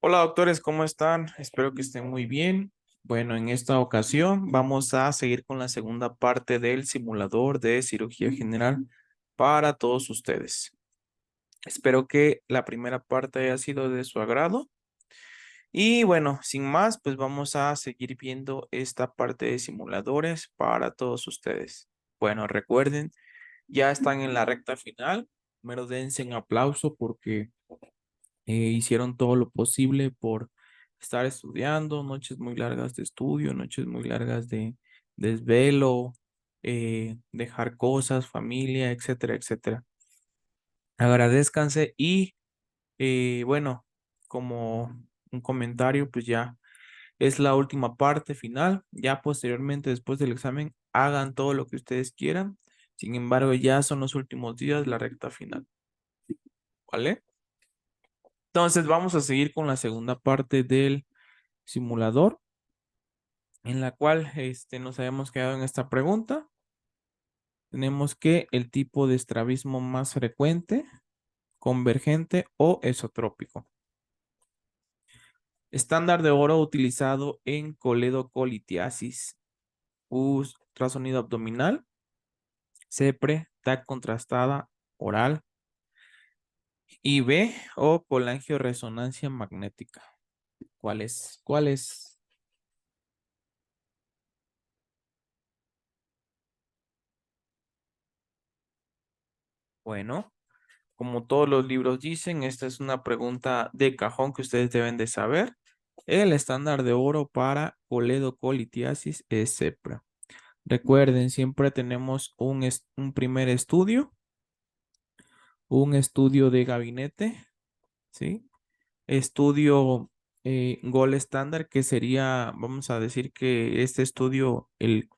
Hola doctores, ¿cómo están? Espero que estén muy bien. Bueno, en esta ocasión vamos a seguir con la segunda parte del simulador de cirugía general para todos ustedes. Espero que la primera parte haya sido de su agrado. Y bueno, sin más, pues vamos a seguir viendo esta parte de simuladores para todos ustedes. Bueno, recuerden, ya están en la recta final. Primero dense un aplauso porque hicieron todo lo posible por estar estudiando, noches muy largas de estudio, noches muy largas de desvelo, dejar cosas, familia, etcétera, etcétera. Agradézcanse y bueno, como un comentario, pues ya es la última parte final. Ya posteriormente, después del examen, hagan todo lo que ustedes quieran. Sin embargo, ya son los últimos días, la recta final, ¿vale? Entonces vamos a seguir con la segunda parte del simulador, en la cual nos habíamos quedado en esta pregunta. Tenemos que el tipo de estrabismo más frecuente, convergente o esotrópico. Estándar de oro utilizado en coledocolitiasis, ultrasonido abdominal, CEPRE, TAC contrastada, oral, IB o colangioresonancia magnética. ¿Cuál es? ¿Cuál es? Bueno, como todos los libros dicen, esta es una pregunta de cajón que ustedes deben de saber. El estándar de oro para coledocolitiasis es CEPRA. Recuerden, siempre tenemos un primer estudio, un estudio de gabinete, ¿sí? Estudio Gold estándar, que sería, vamos a decir que este estudio, el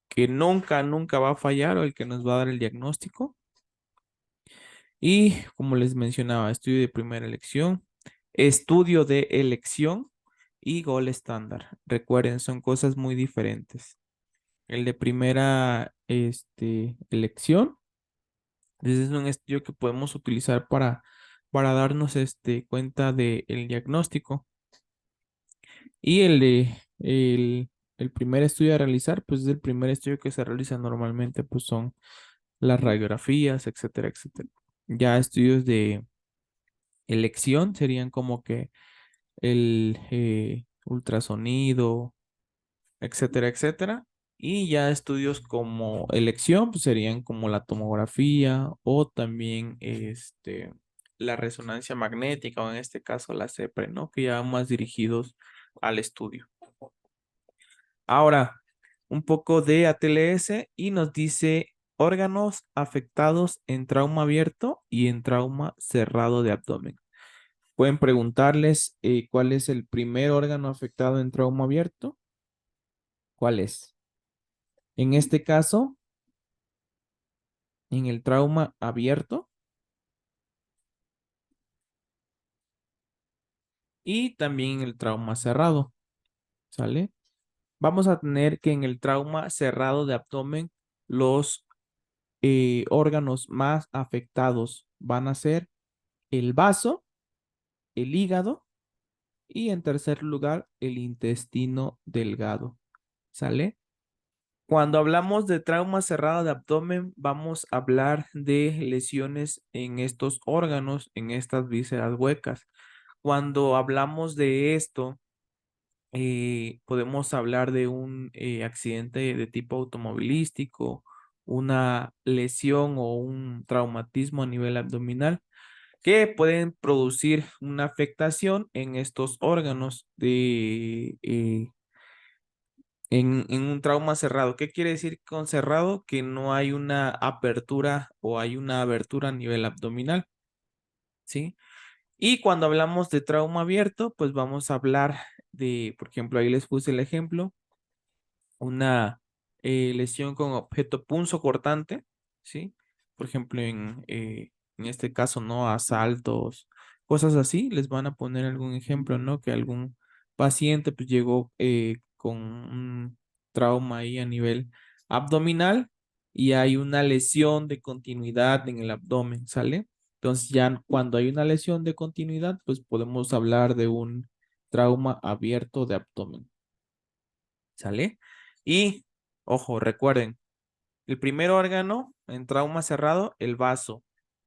que nunca va a fallar o el que nos va a dar el diagnóstico. Y como les mencionaba, estudio de primera elección, estudio de elección y gol estándar. Recuerden, son cosas muy diferentes. El de primera elección, ese es un estudio que podemos utilizar para darnos cuenta del diagnóstico. Y el primer estudio a realizar, pues es el primer estudio que se realiza normalmente, pues son las radiografías, etcétera, etcétera. Ya estudios de elección serían como que el ultrasonido, etcétera, etcétera. Y ya estudios como elección, pues serían como la tomografía o también la resonancia magnética o en este caso la CEPRE, ¿no? Que ya van más dirigidos al estudio. Ahora, un poco de ATLS y nos dice órganos afectados en trauma abierto y en trauma cerrado de abdomen. Pueden preguntarles cuál es el primer órgano afectado en trauma abierto. ¿Cuál es? En este caso, en el trauma abierto y también en el trauma cerrado, ¿sale? Vamos a tener que en el trauma cerrado de abdomen, los órganos más afectados van a ser el vaso, el hígado y en tercer lugar, el intestino delgado, ¿sale? Cuando hablamos de trauma cerrado de abdomen, vamos a hablar de lesiones en estos órganos, en estas vísceras huecas. Cuando hablamos de esto, podemos hablar de un accidente de tipo automovilístico, una lesión o un traumatismo a nivel abdominal que pueden producir una afectación en estos órganos en un trauma cerrado. ¿Qué quiere decir con cerrado? Que no hay una apertura o hay una abertura a nivel abdominal, ¿sí? Y cuando hablamos de trauma abierto, pues vamos a hablar de, por ejemplo, ahí les puse el ejemplo, una lesión con objeto punzocortante, ¿sí? Por ejemplo, en este caso, ¿no? Asaltos, cosas así, les van a poner algún ejemplo, ¿no? Que algún paciente pues llegó con un trauma ahí a nivel abdominal y hay una lesión de continuidad en el abdomen, ¿sale? Entonces ya cuando hay una lesión de continuidad, pues podemos hablar de un trauma abierto de abdomen. ¿Sale? Y, ojo, recuerden, el primer órgano en trauma cerrado, el vaso.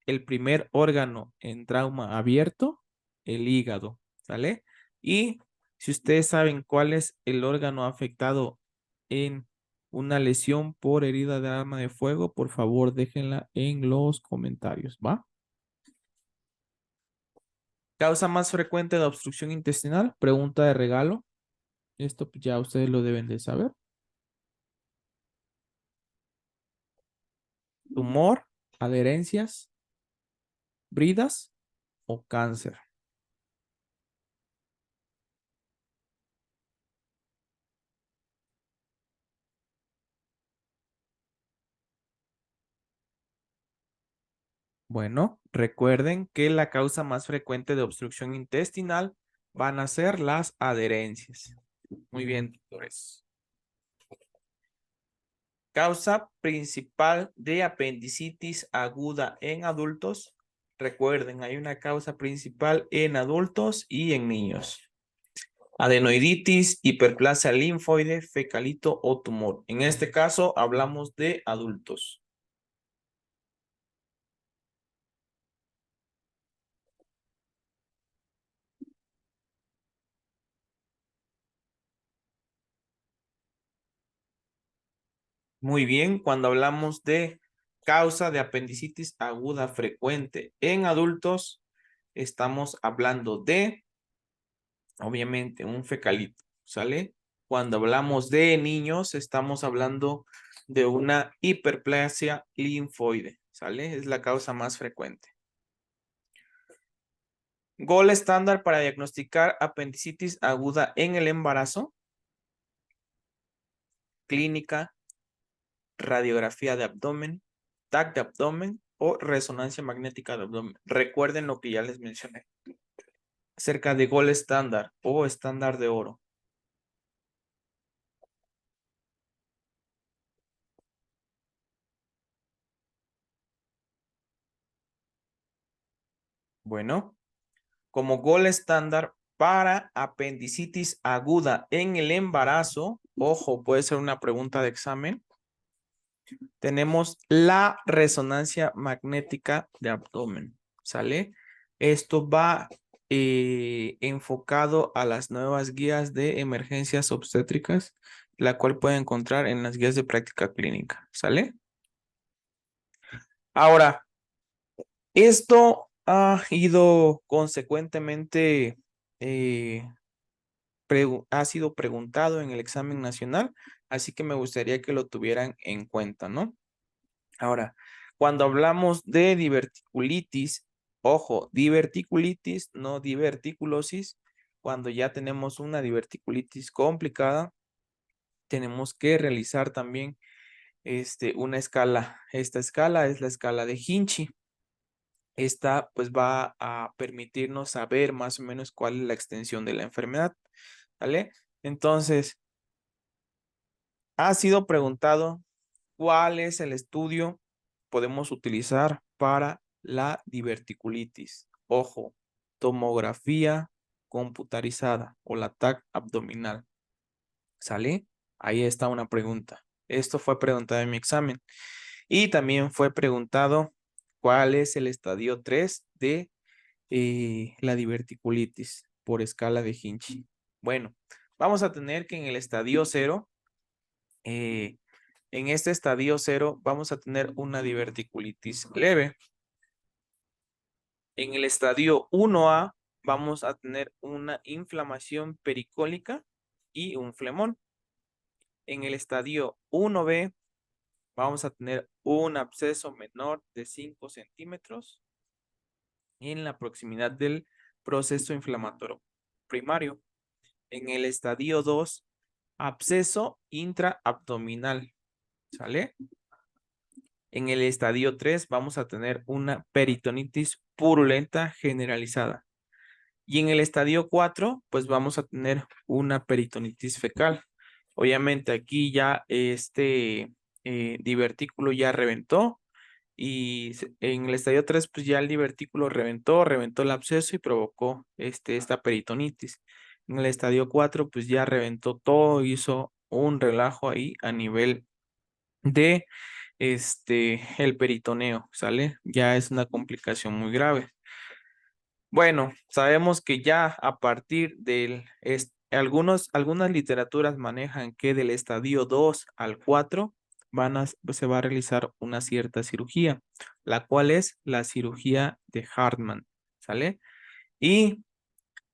El primer órgano en trauma abierto, el hígado. ¿Sale? Y si ustedes saben cuál es el órgano afectado en una lesión por herida de arma de fuego, por favor déjenla en los comentarios, ¿va? Causa más frecuente de obstrucción intestinal, pregunta de regalo. Esto pues, ya ustedes lo deben de saber. Tumor, adherencias, bridas o cáncer. Bueno, recuerden que la causa más frecuente de obstrucción intestinal van a ser las adherencias. Muy bien, doctores. Causa principal de apendicitis aguda en adultos. Recuerden, hay una causa principal en adultos y en niños. Adenoiditis, hiperplasia linfoide, fecalito o tumor. En este caso hablamos de adultos. Muy bien, cuando hablamos de causa de apendicitis aguda frecuente en adultos, estamos hablando de, obviamente, un fecalito, ¿sale? Cuando hablamos de niños, estamos hablando de una hiperplasia linfoide, ¿sale? Es la causa más frecuente. Gol estándar para diagnosticar apendicitis aguda en el embarazo. Clínica, radiografía de abdomen, TAC de abdomen o resonancia magnética de abdomen. Recuerden lo que ya les mencioné acerca de gol estándar o estándar de oro. Bueno, como gol estándar para apendicitis aguda en el embarazo, ojo, puede ser una pregunta de examen, tenemos la resonancia magnética de abdomen, ¿sale? Esto va enfocado a las nuevas guías de emergencias obstétricas, la cual puede encontrar en las guías de práctica clínica, ¿sale? Ahora, esto ha ido consecuentemente, ha sido preguntado en el examen nacional, así que me gustaría que lo tuvieran en cuenta, ¿no? Ahora, cuando hablamos de diverticulitis, ojo, diverticulitis, no diverticulosis. Cuando ya tenemos una diverticulitis complicada, tenemos que realizar también una escala. Esta escala es la escala de Hinchi. Esta pues va a permitirnos saber más o menos cuál es la extensión de la enfermedad, ¿vale? Entonces, ha sido preguntado cuál es el estudio podemos utilizar para la diverticulitis. Ojo, tomografía computarizada o la TAC abdominal. ¿Sale? Ahí está una pregunta. Esto fue preguntado en mi examen. Y también fue preguntado cuál es el estadio 3 de la diverticulitis por escala de Hinchi. Bueno, vamos a tener que en el estadio 0, en este estadio 0 vamos a tener una diverticulitis leve. En el estadio 1A vamos a tener una inflamación pericólica y un flemón. En el estadio 1B vamos a tener un absceso menor de 5 centímetros en la proximidad del proceso inflamatorio primario. En el estadio 2, absceso intraabdominal. ¿Sale? En el estadio 3 vamos a tener una peritonitis purulenta generalizada. Y en el estadio 4, pues vamos a tener una peritonitis fecal. Obviamente aquí ya divertículo ya reventó y en el estadio 3 pues ya el divertículo reventó el absceso y provocó esta peritonitis. En el estadio 4, pues ya reventó todo, hizo un relajo ahí a nivel de el peritoneo, ¿sale? Ya es una complicación muy grave. Bueno, sabemos que ya a partir algunas literaturas manejan que del estadio 2 al 4 se va a realizar una cierta cirugía, la cual es la cirugía de Hartmann, ¿sale? Y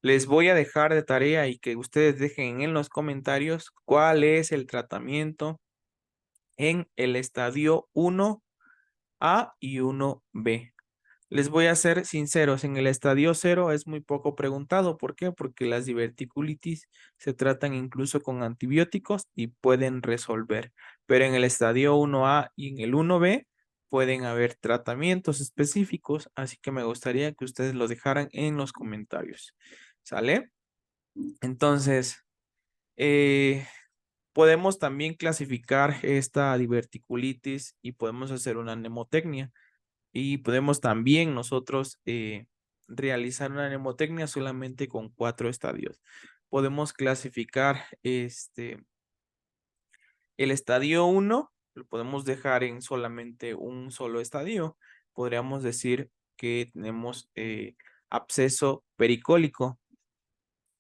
les voy a dejar de tarea y que ustedes dejen en los comentarios cuál es el tratamiento en el estadio 1A y 1B. Les voy a ser sinceros, en el estadio 0 es muy poco preguntado. ¿Por qué? Porque las diverticulitis se tratan incluso con antibióticos y pueden resolver. Pero en el estadio 1A y en el 1B pueden haber tratamientos específicos, así que me gustaría que ustedes lo dejaran en los comentarios. ¿Sale? Entonces, eh, podemos también clasificar esta diverticulitis y podemos hacer una mnemotecnia. Y podemos también nosotros realizar una mnemotecnia solamente con 4 estadios. Podemos clasificar el estadio 1, lo podemos dejar en solamente un solo estadio. Podríamos decir que tenemos absceso pericólico.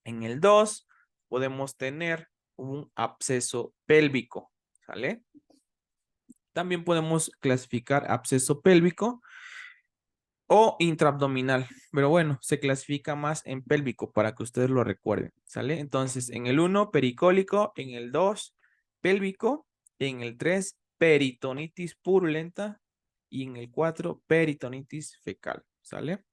En el 2 podemos tener un absceso pélvico, ¿sale? También podemos clasificar absceso pélvico o intraabdominal, pero bueno, se clasifica más en pélvico para que ustedes lo recuerden, ¿sale? Entonces, en el 1, pericólico, en el 2, pélvico, en el 3, peritonitis purulenta y en el 4, peritonitis fecal, ¿sale?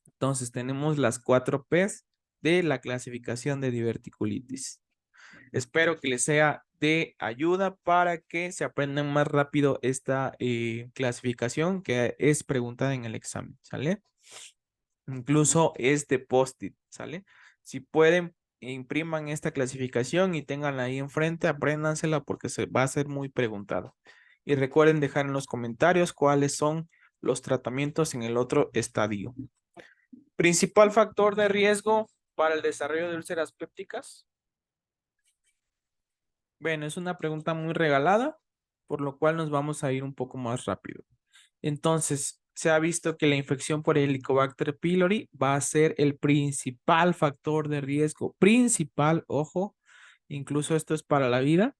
Entonces, tenemos las 4 P's de la clasificación de diverticulitis. Espero que les sea de ayuda para que se aprendan más rápido esta clasificación que es preguntada en el examen, ¿sale? Incluso este post-it, ¿sale? Si pueden, impriman esta clasificación y tenganla ahí enfrente, apréndansela porque se va a ser muy preguntado. Y recuerden dejar en los comentarios cuáles son los tratamientos en el otro estadio. Principal factor de riesgo para el desarrollo de úlceras pépticas. Bueno, es una pregunta muy regalada, por lo cual nos vamos a ir un poco más rápido. Entonces, se ha visto que la infección por Helicobacter pylori va a ser el principal factor de riesgo, principal, ojo, incluso esto es para la vida,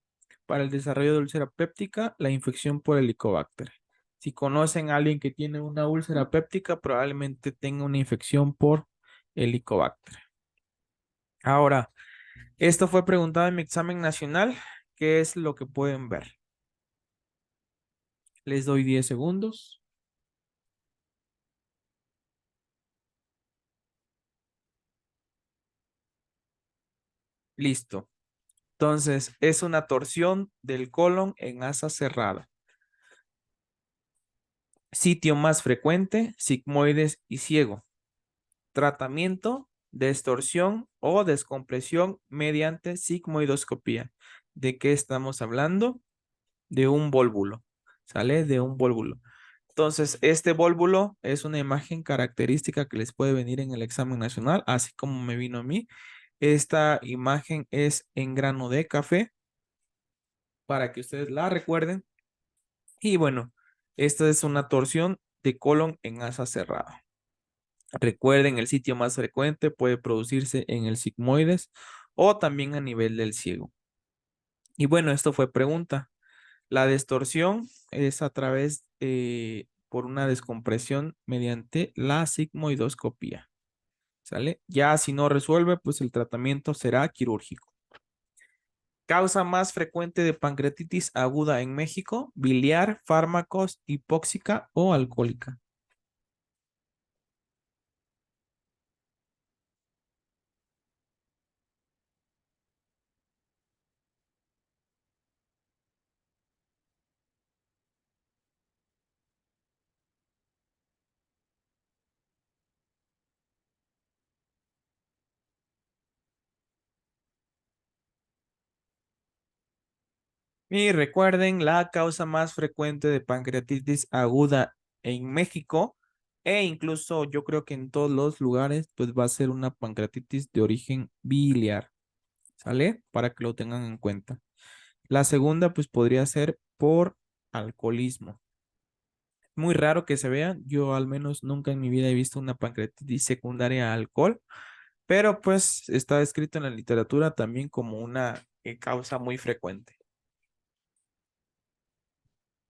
para el desarrollo de úlcera péptica, la infección por Helicobacter. Si conocen a alguien que tiene una úlcera péptica, probablemente tenga una infección por Helicobacter. Ahora, esto fue preguntado en mi examen nacional. ¿Qué es lo que pueden ver? Les doy 10 segundos. Listo. Entonces, es una torsión del colon en asa cerrada. Sitio más frecuente, sigmoides y ciego. Tratamiento, distorsión o descompresión mediante sigmoidoscopía. ¿De qué estamos hablando? De un vólvulo. ¿Sale? De un vólvulo. Entonces, este vólvulo es una imagen característica que les puede venir en el examen nacional, así como me vino a mí. Esta imagen es en grano de café para que ustedes la recuerden. Y bueno, esta es una torsión de colon en asa cerrada. Recuerden, el sitio más frecuente puede producirse en el sigmoides o también a nivel del ciego. Y bueno, esto fue pregunta. La distorsión es a través por una descompresión mediante la sigmoidoscopía. ¿Sale? Ya si no resuelve, pues el tratamiento será quirúrgico. Causa más frecuente de pancreatitis aguda en México, biliar, fármacos, hipóxica o alcohólica. Y recuerden, la causa más frecuente de pancreatitis aguda en México E incluso yo creo que en todos los lugares pues va a ser una pancreatitis de origen biliar, ¿sale? Para que lo tengan en cuenta. La segunda pues podría ser por alcoholismo. Muy raro que se vean, yo al menos nunca en mi vida he visto una pancreatitis secundaria a alcohol, pero pues está escrito en la literatura también como una causa muy frecuente.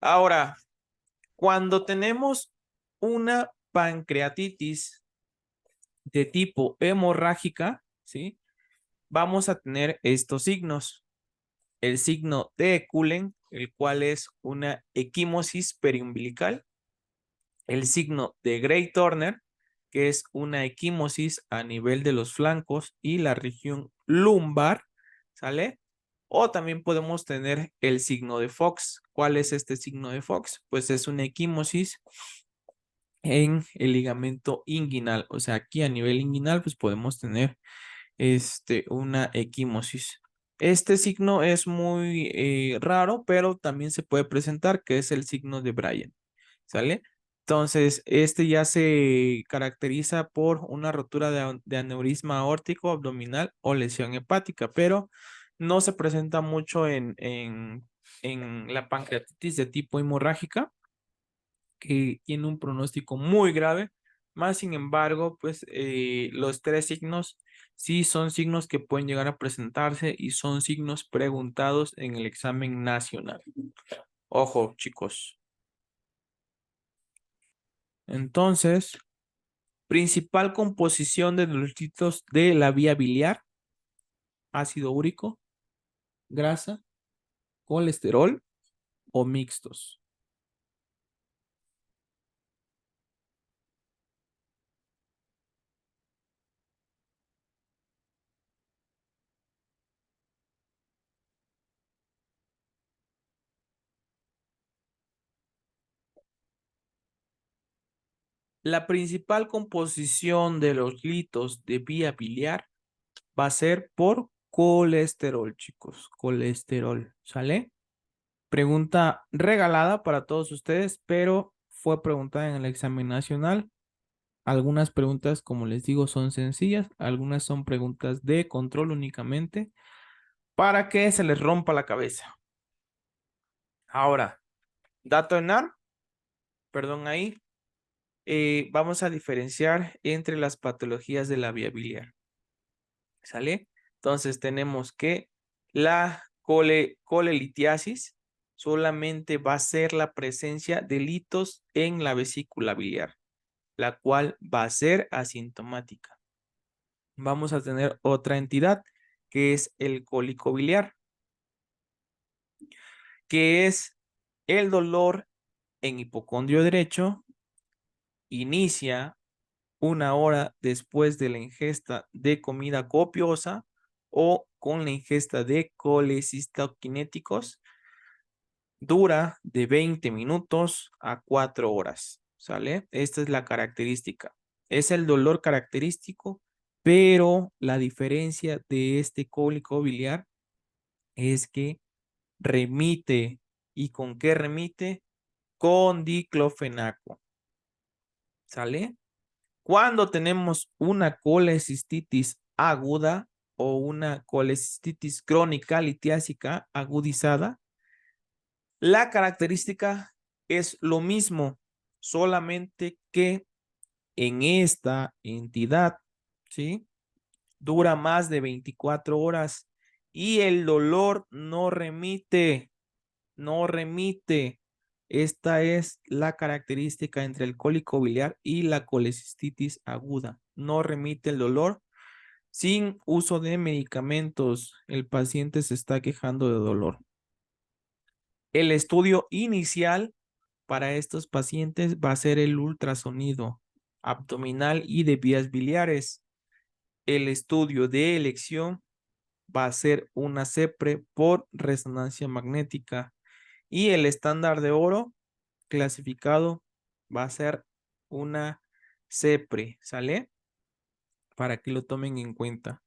Ahora, cuando tenemos una pancreatitis de tipo hemorrágica, ¿sí? Vamos a tener estos signos. El signo de Cullen, el cual es una equimosis periumbilical. El signo de Gray Turner, que es una equimosis a nivel de los flancos y la región lumbar, ¿sale? O también podemos tener el signo de Fox. ¿Cuál es este signo de Fox? Pues es una equimosis en el ligamento inguinal. O sea, aquí a nivel inguinal, pues podemos tener una equimosis. Este signo es muy raro, pero también se puede presentar, que es el signo de Bryan, ¿sale? Entonces, este ya se caracteriza por una rotura de aneurisma aórtico abdominal o lesión hepática, pero no se presenta mucho en la pancreatitis de tipo hemorrágica, que tiene un pronóstico muy grave. Más sin embargo, pues los tres signos sí son signos que pueden llegar a presentarse y son signos preguntados en el examen nacional. Ojo, chicos. Entonces, principal composición de los líquidos de la vía biliar: ácido úrico, grasa, colesterol o mixtos. La principal composición de los litos de vía biliar va a ser por colesterol, chicos. Colesterol, ¿sale? Pregunta regalada para todos ustedes, pero fue preguntada en el examen nacional. Algunas preguntas, como les digo, son sencillas. Algunas son preguntas de control únicamente para que se les rompa la cabeza. Ahora, dato ENAR, perdón ahí, vamos a diferenciar entre las patologías de la vía biliar. ¿Sale? Entonces tenemos que la colelitiasis solamente va a ser la presencia de litos en la vesícula biliar, la cual va a ser asintomática. Vamos a tener otra entidad que es el cólico biliar, que es el dolor en hipocondrio derecho, inicia una hora después de la ingesta de comida copiosa o con la ingesta de colecistoquinéticos, dura de 20 minutos a 4 horas, ¿sale? Esta es la característica. Es el dolor característico, pero la diferencia de este cólico biliar es que remite. ¿Y con qué remite? Con diclofenaco, ¿sale? Cuando tenemos una colecistitis aguda o una colecistitis crónica litiásica agudizada, la característica es lo mismo, solamente que en esta entidad, ¿sí? Dura más de 24 horas y el dolor no remite, no remite. Esta es la característica entre el cólico biliar y la colecistitis aguda. No remite el dolor sin uso de medicamentos. El paciente se está quejando de dolor. El estudio inicial para estos pacientes va a ser el ultrasonido abdominal y de vías biliares. El estudio de elección va a ser una CEPRE por resonancia magnética y el estándar de oro clasificado va a ser una CEPRE, ¿sale? Para que lo tomen en cuenta.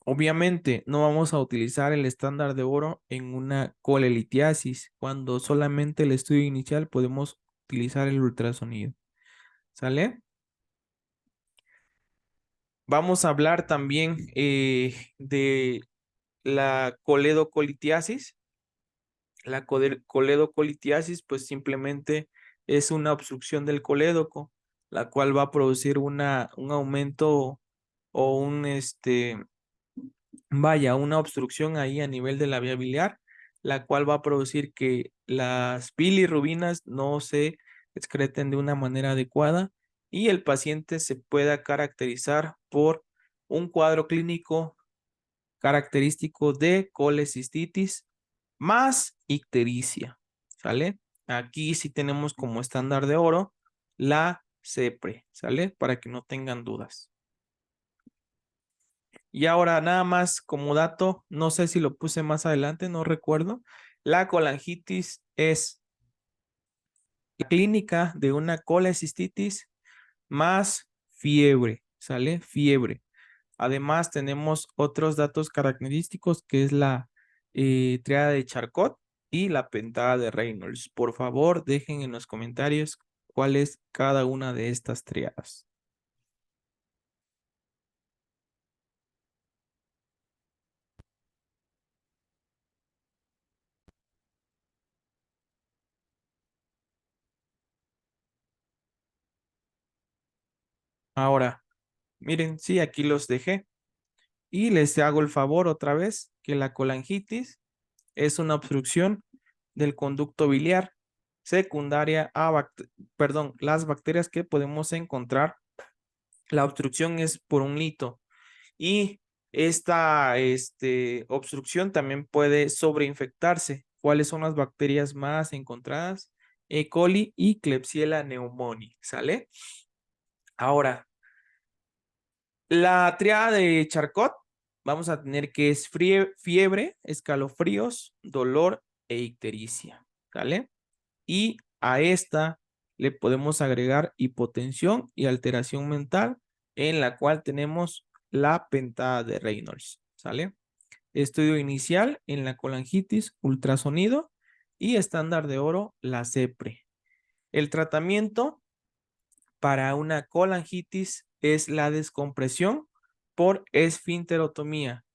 Obviamente no vamos a utilizar el estándar de oro en una colelitiasis, cuando solamente el estudio inicial podemos utilizar el ultrasonido. ¿Sale? Vamos a hablar también de la coledocolitiasis. La coledocolitiasis, pues simplemente es una obstrucción del colédoco, la cual va a producir un aumento o vaya, una obstrucción ahí a nivel de la vía biliar, la cual va a producir que las bilirrubinas no se excreten de una manera adecuada y el paciente se pueda caracterizar por un cuadro clínico característico de colecistitis más ictericia, ¿sale? Aquí sí tenemos como estándar de oro la CEPRE, ¿sale? Para que no tengan dudas. Y ahora nada más como dato, no sé si lo puse más adelante, no recuerdo. La colangitis es la clínica de una colecistitis más fiebre, ¿sale? Fiebre. Además, tenemos otros datos característicos que es la triada de Charcot y la pentada de Reynolds. Por favor, dejen en los comentarios cuál es cada una de estas triadas. Ahora, miren, sí, aquí los dejé. Y les hago el favor otra vez que la colangitis es una obstrucción del conducto biliar secundaria a, perdón, las bacterias que podemos encontrar. La obstrucción es por un lito y esta obstrucción también puede sobreinfectarse. ¿Cuáles son las bacterias más encontradas? E. coli y Klebsiella pneumoniae, ¿sale? Ahora, la triada de Charcot, vamos a tener que es fiebre, escalofríos, dolor e ictericia, ¿sale? Y a esta le podemos agregar hipotensión y alteración mental, en la cual tenemos la pentada de Reynolds, ¿sale? Estudio inicial en la colangitis, ultrasonido y estándar de oro, la CEPRE. El tratamiento para una colangitis es la descompresión por esfinterotomía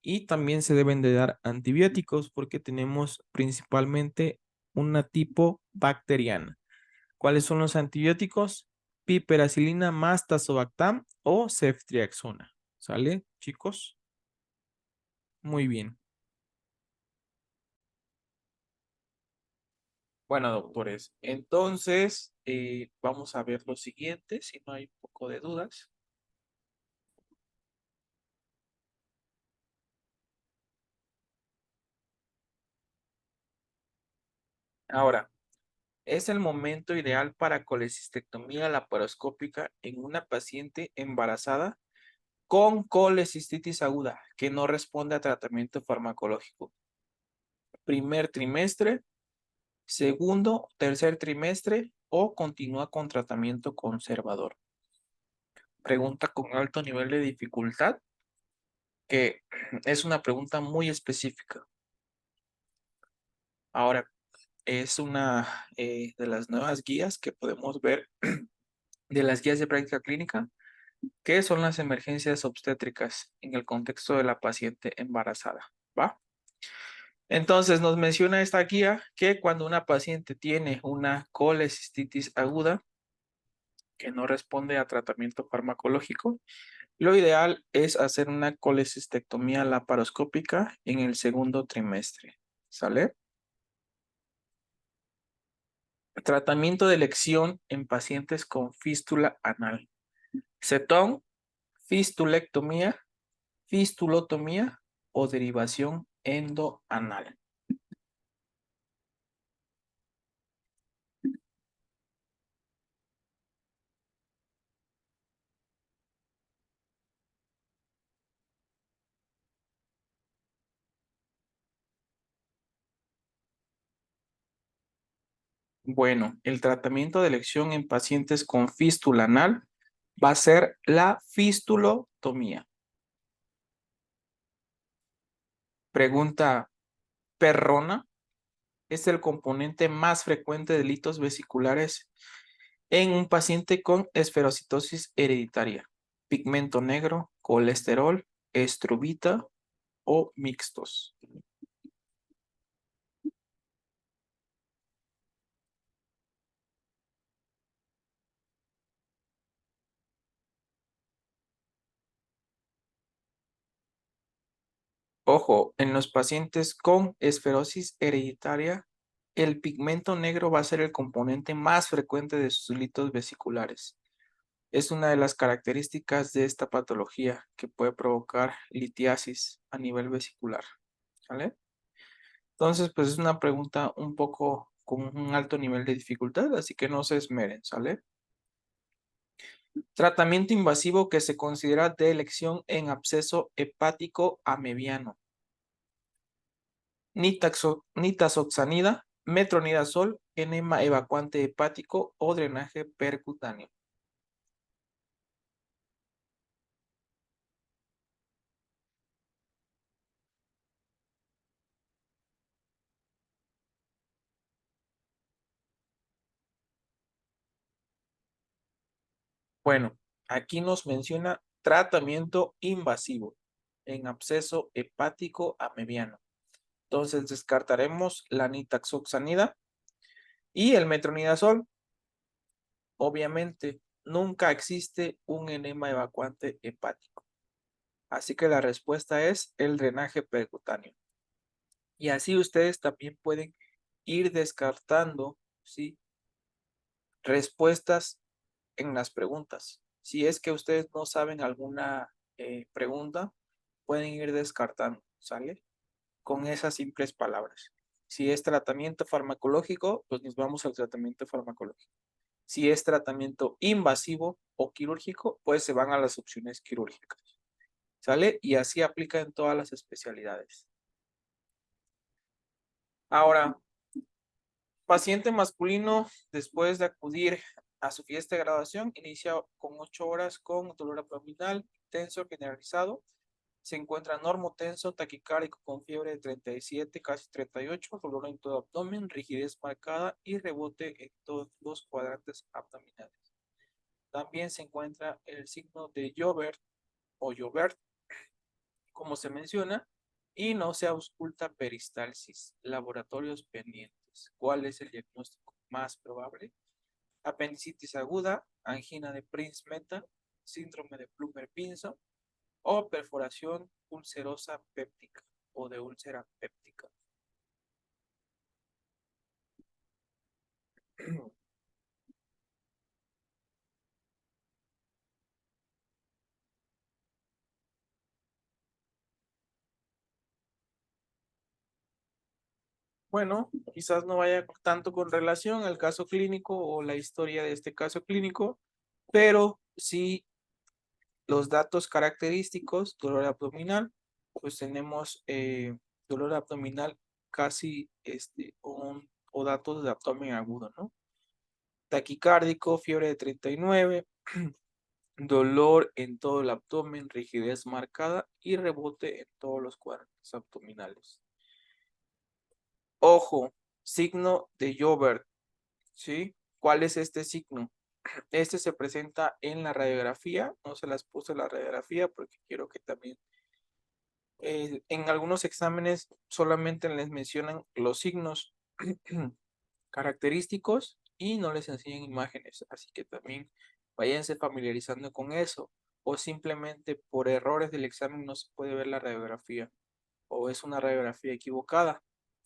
y también se deben de dar antibióticos porque tenemos principalmente una tipo bacteriana. ¿Cuáles son los antibióticos? Piperacilina más tazobactam o ceftriaxona. ¿Sale, chicos? Muy bien. Bueno, doctores, entonces vamos a ver lo siguiente, si no hay un poco de dudas. Ahora, es el momento ideal para colecistectomía laparoscópica en una paciente embarazada con colecistitis aguda que no responde a tratamiento farmacológico. Primer trimestre, segundo, tercer trimestre o continúa con tratamiento conservador. Pregunta con alto nivel de dificultad, que es una pregunta muy específica. Ahora, es una de las nuevas guías que podemos ver de las guías de práctica clínica. ¿Qué son las emergencias obstétricas en el contexto de la paciente embarazada? ¿Va? Entonces nos menciona esta guía que cuando una paciente tiene una colecistitis aguda que no responde a tratamiento farmacológico, lo ideal es hacer una colecistectomía laparoscópica en el segundo trimestre. ¿Sale? Tratamiento de elección en pacientes con fístula anal. Cetón, fistulectomía, fistulotomía o derivación endoanal. Bueno, el tratamiento de elección en pacientes con fístula anal va a ser la fistulotomía. Pregunta perrona. Es el componente más frecuente de litos vesiculares En un paciente con esferocitosis hereditaria, pigmento negro, colesterol, estrubita o mixtos. Ojo, en los pacientes con esferosis hereditaria, el pigmento negro va a ser el componente más frecuente de sus litos vesiculares. Es una de las características de esta patología que puede provocar litiasis a nivel vesicular. ¿Vale? Entonces, pues es una pregunta un poco con un alto nivel de dificultad, así que no se esmeren, ¿sale? Tratamiento invasivo que se considera de elección en absceso hepático amebiano. Nitazoxanida, metronidazol, enema evacuante hepático o drenaje percutáneo. Bueno, aquí nos menciona tratamiento invasivo en absceso hepático amebiano. Entonces descartaremos la nitazoxanida y el metronidazol. Obviamente, nunca existe un enema evacuante hepático. Así que la respuesta es el drenaje percutáneo. Y así ustedes también pueden ir descartando, ¿sí?, respuestas en las preguntas. Si es que ustedes no saben alguna pregunta, pueden ir descartando, ¿sale? Con esas simples palabras. Si es tratamiento farmacológico, pues nos vamos al tratamiento farmacológico. Si es tratamiento invasivo o quirúrgico, pues se van a las opciones quirúrgicas, ¿sale? Y así aplica en todas las especialidades. Ahora, paciente masculino, después de acudir a su fiesta de graduación, inicia con 8 horas con dolor abdominal tenso generalizado. Se encuentra normotenso, taquicárdico con fiebre de 37, casi 38, dolor en todo abdomen, rigidez marcada y rebote en todos los cuadrantes abdominales. También se encuentra el signo de Joubert o Joubert, como se menciona, y no se ausculta peristalsis. Laboratorios pendientes. ¿Cuál es el diagnóstico más probable? Apendicitis aguda, angina de Prince-Meta, síndrome de Plummer-Vinson o perforación ulcerosa péptica o de úlcera péptica. Bueno, quizás no vaya tanto con relación al caso clínico o la historia de este caso clínico, pero sí los datos característicos, dolor abdominal, pues tenemos dolor abdominal casi o datos de abdomen agudo, ¿no? Taquicárdico, fiebre de 39, dolor en todo el abdomen, rigidez marcada y rebote en todos los cuadrantes abdominales. Ojo, signo de Joubert, ¿sí? ¿Cuál es este signo? Este se presenta en la radiografía, no se las puse en la radiografía porque quiero que también en algunos exámenes solamente les mencionan los signos característicos y no les enseñan imágenes, así que también váyanse familiarizando con eso, o simplemente por errores del examen no se puede ver la radiografía o es una radiografía equivocada,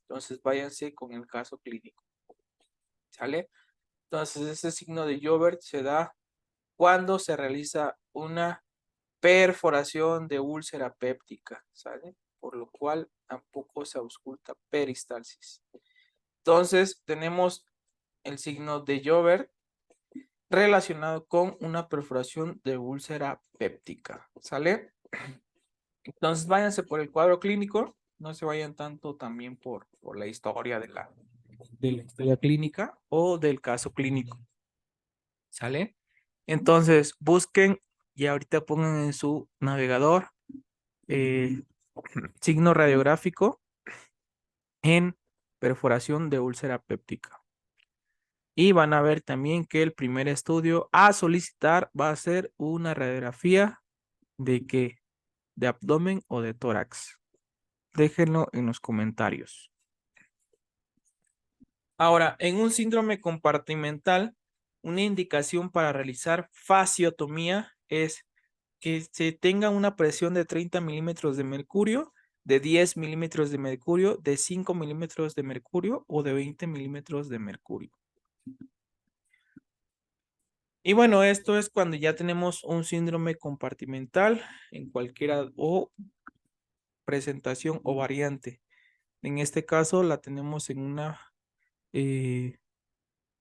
entonces váyanse con el caso clínico, ¿sale? Entonces ese signo de Joubert se da cuando se realiza una perforación de úlcera péptica, ¿sale? Por lo cual tampoco se ausculta peristalsis. Entonces tenemos el signo de Joubert relacionado con una perforación de úlcera péptica, ¿sale? Entonces váyanse por el cuadro clínico, no se vayan tanto también por la historia de la historia clínica o del caso clínico, ¿sale? Entonces busquen y ahorita pongan en su navegador eh, signo radiográfico en perforación de úlcera péptica. Y van a ver también que el primer estudio a solicitar va a ser una radiografía de qué, de abdomen o de tórax. Déjenlo en los comentarios. Ahora, en un síndrome compartimental, una indicación para realizar fasciotomía es que se tenga una presión de 30 milímetros de mercurio, de 10 milímetros de mercurio, de 5 milímetros de mercurio o de 20 milímetros de mercurio. Y bueno, esto es cuando ya tenemos un síndrome compartimental en cualquiera o presentación o variante. En este caso la tenemos en una,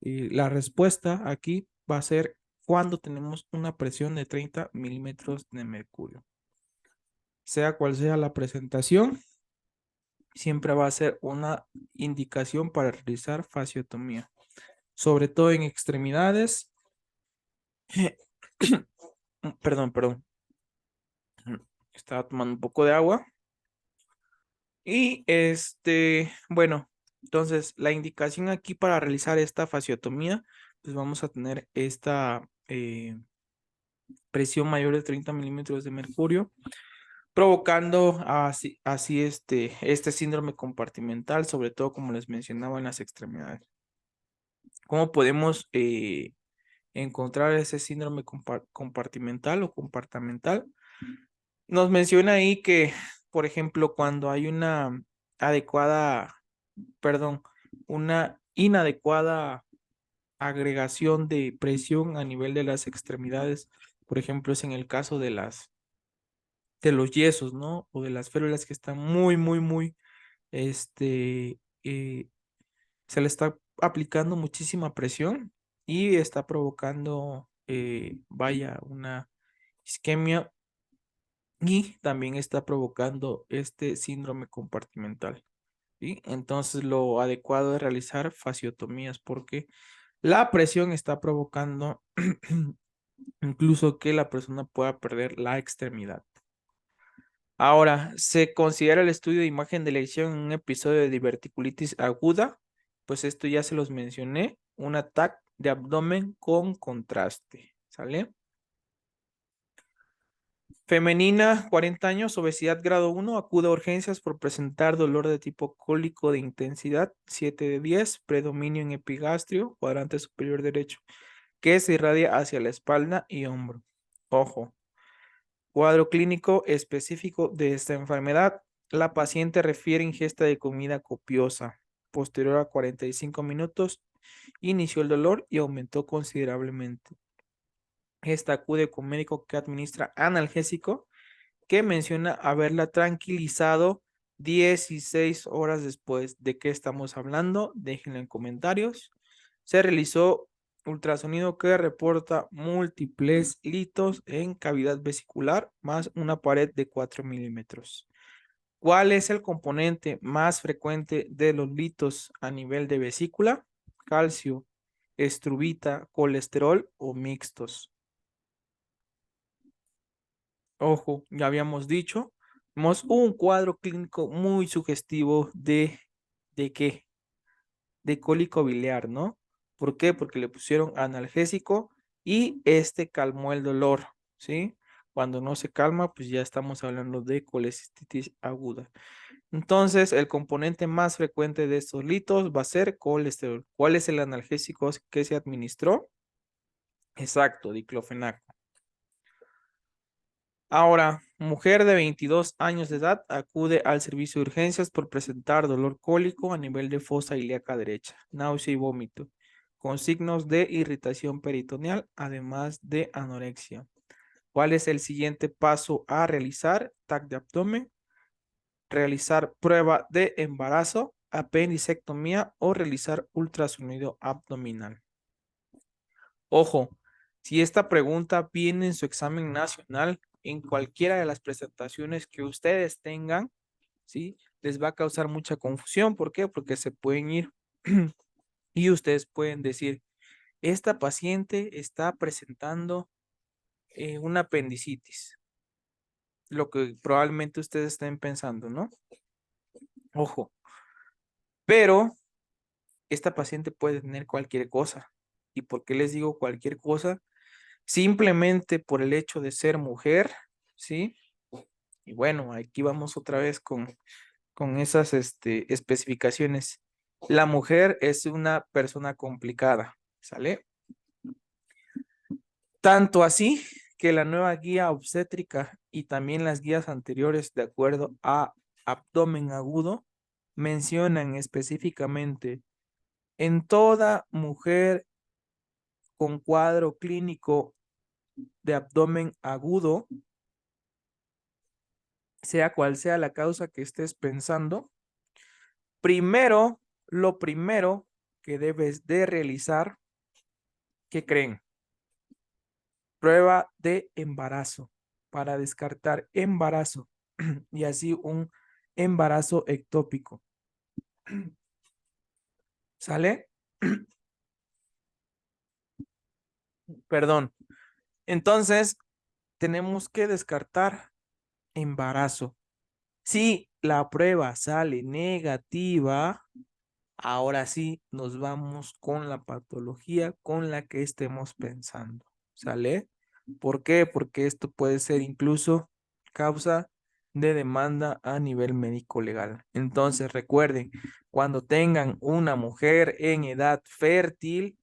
la respuesta aquí va a ser cuando tenemos una presión de 30 milímetros de mercurio. Sea cual sea la presentación, siempre va a ser una indicación para realizar fasciotomía, sobre todo en extremidades. Perdón. Estaba tomando un poco de agua. Y bueno, entonces la indicación aquí para realizar esta fasciotomía, pues vamos a tener esta presión mayor de 30 milímetros de mercurio, provocando así este síndrome compartimental, sobre todo como les mencionaba en las extremidades. ¿Cómo podemos encontrar ese síndrome compartimental o compartamental? Nos menciona ahí que, por ejemplo, cuando hay una adecuada, perdón, una inadecuada agregación de presión a nivel de las extremidades, por ejemplo, es en el caso de de los yesos, ¿no? O de las férulas que están muy, se le está aplicando muchísima presión y está provocando, vaya, una isquemia y también está provocando este síndrome compartimental. ¿Sí? Entonces lo adecuado es realizar fasciotomías porque la presión está provocando incluso que la persona pueda perder la extremidad. Ahora, se considera el estudio de imagen de elección en un episodio de diverticulitis aguda, pues esto ya se los mencioné, un ataque de abdomen con contraste, ¿sale? Femenina, 40 años, obesidad grado 1, acude a urgencias por presentar dolor de tipo cólico de intensidad 7 de 10, predominio en epigastrio, cuadrante superior derecho, que se irradia hacia la espalda y hombro. Ojo, cuadro clínico específico de esta enfermedad. La paciente refiere ingesta de comida copiosa. Posterior a 45 minutos, inició el dolor y aumentó considerablemente. Esta acude con médico que administra analgésico que menciona haberla tranquilizado 16 horas después. ¿De qué estamos hablando? Déjenlo en comentarios. Se realizó ultrasonido que reporta múltiples litos en cavidad vesicular más una pared de 4 milímetros. ¿Cuál es el componente más frecuente de los litos a nivel de vesícula? Calcio, estrubita, colesterol o mixtos. Ojo, ya habíamos dicho, vemos un cuadro clínico muy sugestivo ¿de qué? De cólico biliar, ¿no? ¿Por qué? Porque le pusieron analgésico y este calmó el dolor, ¿sí? Cuando no se calma, pues ya estamos hablando de colecistitis aguda. Entonces, el componente más frecuente de estos litos va a ser colesterol. ¿Cuál es el analgésico que se administró? Exacto, diclofenaco. Ahora, mujer de 22 años de edad acude al servicio de urgencias por presentar dolor cólico a nivel de fosa ilíaca derecha, náusea y vómito, con signos de irritación peritoneal, además de anorexia. ¿Cuál es el siguiente paso a realizar? TAC de abdomen, realizar prueba de embarazo, apendicectomía o realizar ultrasonido abdominal. Ojo, si esta pregunta viene en su examen nacional, en cualquiera de las presentaciones que ustedes tengan, ¿sí? Les va a causar mucha confusión. ¿Por qué? Porque se pueden ir y ustedes pueden decir, esta paciente está presentando una apendicitis, lo que probablemente ustedes estén pensando, ¿no? Ojo, pero esta paciente puede tener cualquier cosa. ¿Y por qué les digo cualquier cosa? Simplemente por el hecho de ser mujer, ¿sí? Y bueno, aquí vamos otra vez con esas especificaciones. La mujer es una persona complicada, ¿sale? Tanto así que la nueva guía obstétrica y también las guías anteriores de acuerdo a abdomen agudo mencionan específicamente en toda mujer con cuadro clínico de abdomen agudo, sea cual sea la causa que estés pensando, primero, lo primero que debes de realizar, ¿qué creen? Prueba de embarazo para descartar embarazo y así un embarazo ectópico. ¿Sale? Perdón. Entonces, tenemos que descartar embarazo. Si la prueba sale negativa, ahora sí nos vamos con la patología con la que estemos pensando. ¿Sale? ¿Por qué? Porque esto puede ser incluso causa de demanda a nivel médico legal. Entonces, recuerden, cuando tengan una mujer en edad fértil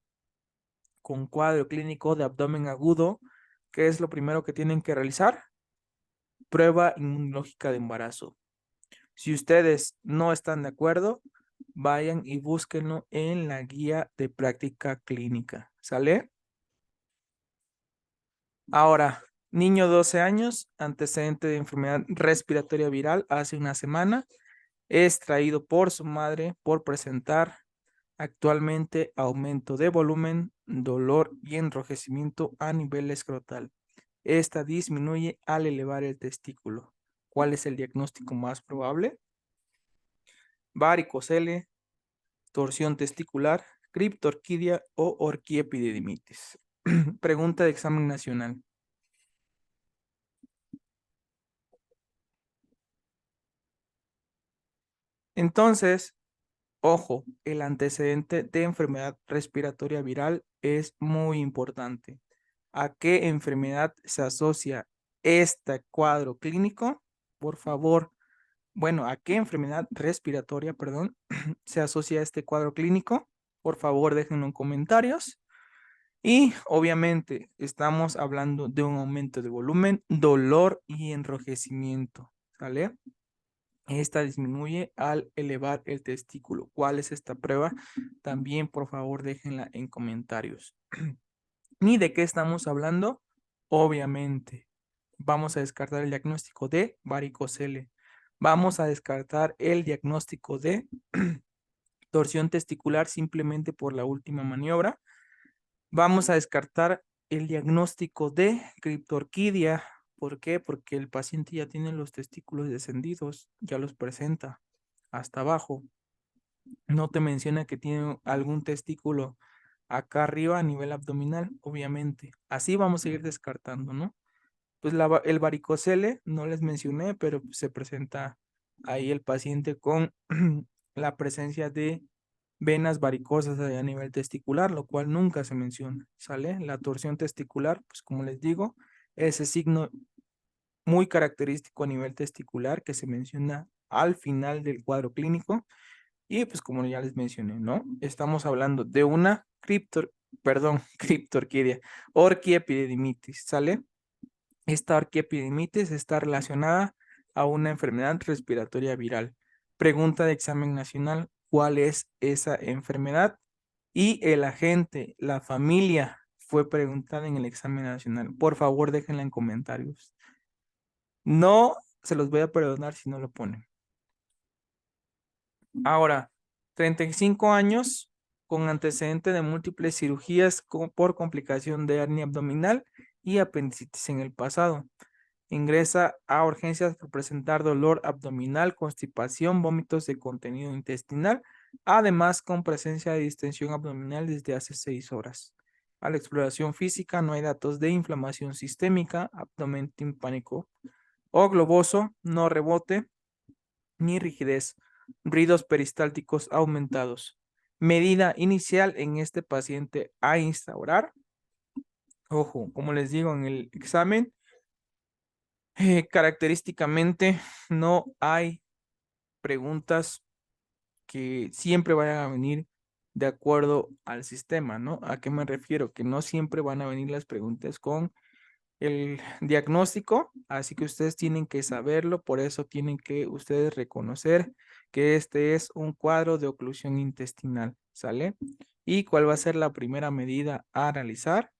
con cuadro clínico de abdomen agudo, ¿qué es lo primero que tienen que realizar? Prueba inmunológica de embarazo. Si ustedes no están de acuerdo, vayan y búsquenlo en la guía de práctica clínica. ¿Sale? Ahora, niño 12 años, antecedente de enfermedad respiratoria viral hace una semana, es traído por su madre por presentar actualmente aumento de volumen, dolor y enrojecimiento a nivel escrotal. Esta disminuye al elevar el testículo. ¿Cuál es el diagnóstico más probable? Varicocele, torsión testicular, criptorquidia o orquiepididimitis. Pregunta de examen nacional. Entonces, ojo, el antecedente de enfermedad respiratoria viral es muy importante. ¿A qué enfermedad se asocia este cuadro clínico? Por favor, bueno, ¿a qué enfermedad respiratoria, perdón, se asocia este cuadro clínico? Por favor, déjenlo en comentarios. Y obviamente estamos hablando de un aumento de volumen, dolor y enrojecimiento, ¿sale? Esta disminuye al elevar el testículo. ¿Cuál es esta prueba? También, por favor, déjenla en comentarios. ¿Ni de qué estamos hablando? Obviamente, vamos a descartar el diagnóstico de varicocele. Vamos a descartar el diagnóstico de torsión testicular simplemente por la última maniobra. Vamos a descartar el diagnóstico de criptorquidia. ¿Por qué? Porque el paciente ya tiene los testículos descendidos, ya los presenta hasta abajo. No te menciona que tiene algún testículo acá arriba a nivel abdominal, obviamente. Así vamos a ir descartando, ¿no? Pues el varicocele, no les mencioné, pero se presenta ahí el paciente con la presencia de venas varicosas a nivel testicular, lo cual nunca se menciona, ¿sale? La torsión testicular, pues como les digo, ese signo muy característico a nivel testicular que se menciona al final del cuadro clínico. Y pues como ya les mencioné, ¿no? Estamos hablando de una criptorquidia, orquiepididimitis, ¿sale? Esta orquiepididimitis está relacionada a una enfermedad respiratoria viral. Pregunta de examen nacional, ¿cuál es esa enfermedad? Y el agente, la familia, fue preguntada en el examen nacional. Por favor, déjenla en comentarios. No se los voy a perdonar si no lo ponen. Ahora, 35 años con antecedente de múltiples cirugías por complicación de hernia abdominal y apendicitis en el pasado. Ingresa a urgencias por presentar dolor abdominal, constipación, vómitos de contenido intestinal, además con presencia de distensión abdominal desde hace 6 horas. A la exploración física no hay datos de inflamación sistémica, abdomen timpánico o globoso, no rebote ni rigidez, ruidos peristálticos aumentados. Medida inicial en este paciente a instaurar. Ojo, como les digo en el examen, característicamente no hay preguntas que siempre vayan a venir de acuerdo al sistema, ¿no? ¿A qué me refiero? Que no siempre van a venir las preguntas con el diagnóstico, así que ustedes tienen que saberlo, por eso tienen que ustedes reconocer que este es un cuadro de oclusión intestinal, ¿sale? ¿Y cuál va a ser la primera medida a realizar?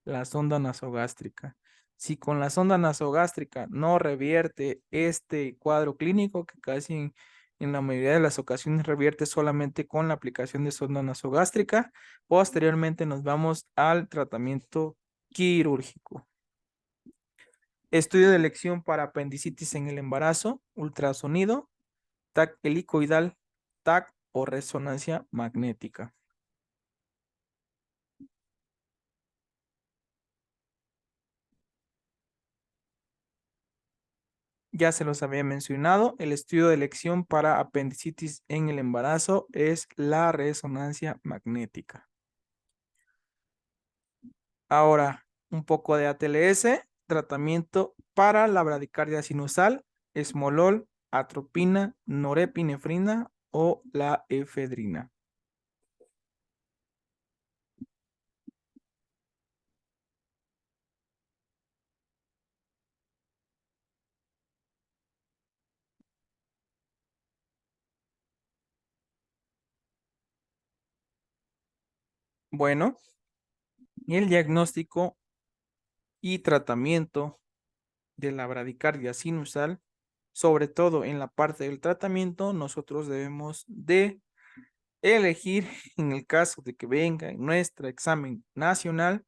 La sonda nasogástrica. Si con la sonda nasogástrica no revierte este cuadro clínico, que casi en la mayoría de las ocasiones revierte solamente con la aplicación de sonda nasogástrica, posteriormente nos vamos al tratamiento quirúrgico. Estudio de elección para apendicitis en el embarazo, ultrasonido, TAC helicoidal, TAC o resonancia magnética. Ya se los había mencionado, el estudio de elección para apendicitis en el embarazo es la resonancia magnética. Ahora, un poco de ATLS, tratamiento para la bradicardia sinusal, esmolol, atropina, norepinefrina o la efedrina. Bueno, el diagnóstico y tratamiento de la bradicardia sinusal, sobre todo en la parte del tratamiento, nosotros debemos de elegir, en el caso de que venga en nuestro examen nacional,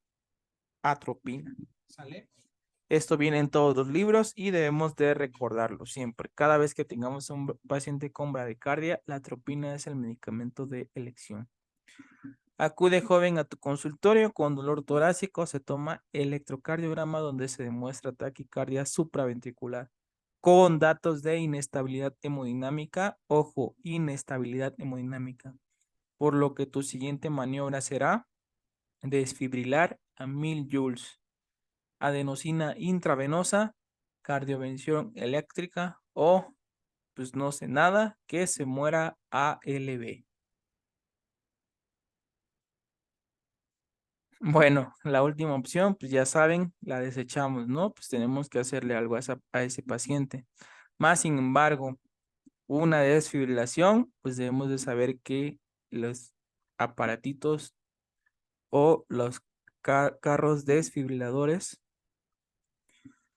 atropina. ¿Sale? Esto viene en todos los libros y debemos de recordarlo siempre. Cada vez que tengamos un paciente con bradicardia, la atropina es el medicamento de elección. Acude joven a tu consultorio con dolor torácico, se toma electrocardiograma donde se demuestra taquicardia supraventricular con datos de inestabilidad hemodinámica, ojo, inestabilidad hemodinámica, por lo que tu siguiente maniobra será desfibrilar a 1000 joules, adenosina intravenosa, cardiovención eléctrica o, pues no sé nada, que se muera ALB. Bueno, la última opción, pues ya saben, la desechamos, ¿no? Pues tenemos que hacerle algo a ese paciente. Más sin embargo, una desfibrilación, pues debemos de saber que los aparatitos o los carros desfibriladores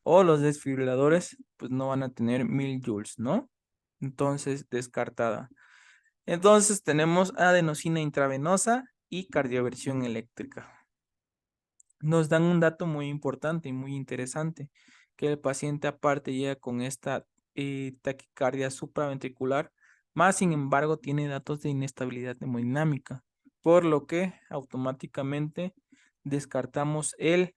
o los desfibriladores, pues no van a tener 1000 joules, ¿no? Entonces, descartada. Entonces, tenemos adenosina intravenosa y cardioversión eléctrica. Nos dan un dato muy importante y muy interesante, que el paciente aparte llega con esta taquicardia supraventricular, más sin embargo tiene datos de inestabilidad hemodinámica, por lo que automáticamente descartamos el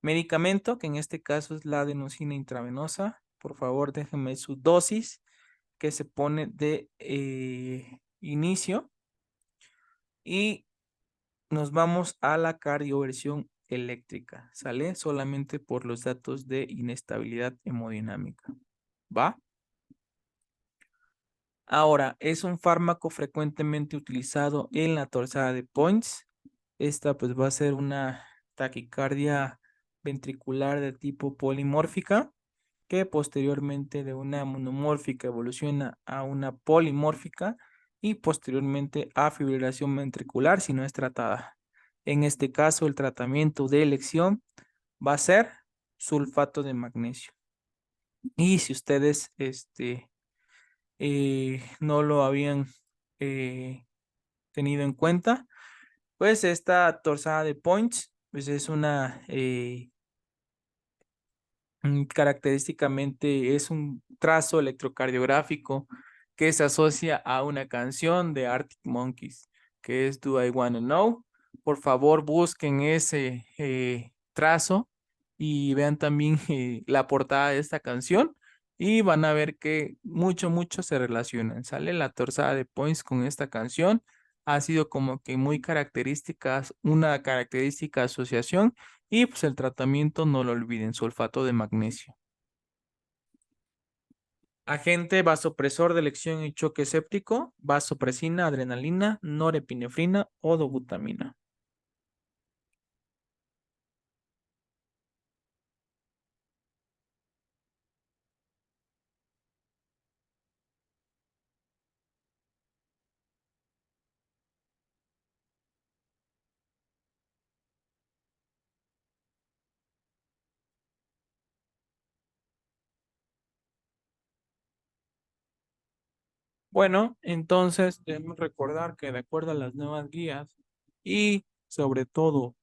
medicamento, que en este caso es la adenosina intravenosa. Por favor, déjenme su dosis que se pone de inicio y nos vamos a la cardioversión eléctrica, ¿sale? Solamente por los datos de inestabilidad hemodinámica, ¿va? Ahora, es un fármaco frecuentemente utilizado en la torsada de Points. Esta pues va a ser una taquicardia ventricular de tipo polimórfica, que posteriormente de una monomórfica evoluciona a una polimórfica y posteriormente a fibrilación ventricular si no es tratada. En este caso, el tratamiento de elección va a ser sulfato de magnesio. Y si ustedes no lo habían tenido en cuenta, pues esta torsada de Points pues es una característicamente es un trazo electrocardiográfico que se asocia a una canción de Arctic Monkeys, que es Do I Wanna Know. Por favor, busquen ese trazo y vean también la portada de esta canción y van a ver que mucho se relacionan. Sale la torsada de Points con esta canción. ha sido como que muy características, una característica asociación y pues el tratamiento no lo olviden, sulfato de magnesio. Agente vasopresor de elección y choque séptico, vasopresina, adrenalina, norepinefrina o dobutamina. Bueno, entonces debemos recordar que de acuerdo a las nuevas guías y sobre todo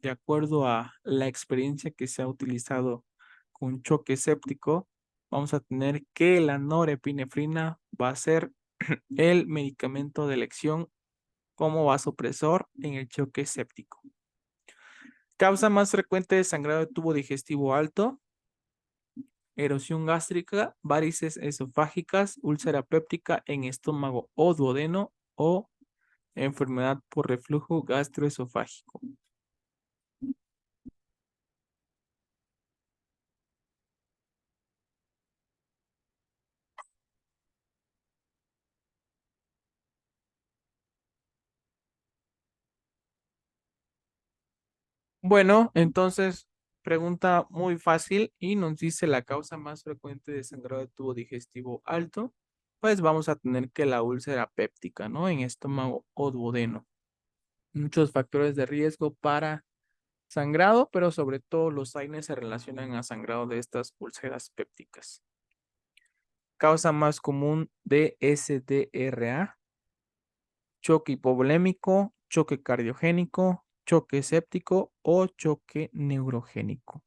de acuerdo a la experiencia que se ha utilizado con choque séptico, vamos a tener que la norepinefrina va a ser el medicamento de elección como vasopresor en el choque séptico. Causa más frecuente de sangrado de tubo digestivo alto, erosión gástrica, varices esofágicas, úlcera péptica en estómago o duodeno o enfermedad por reflujo gastroesofágico. Bueno, entonces, pregunta muy fácil y nos dice la causa más frecuente de sangrado de tubo digestivo alto, pues vamos a tener que la úlcera péptica, ¿no? En estómago o duodeno. Muchos factores de riesgo para sangrado, pero sobre todo los AINES se relacionan a sangrado de estas úlceras pépticas. Causa más común de SDRA, choque hipovolémico, choque cardiogénico, choque séptico o choque neurogénico.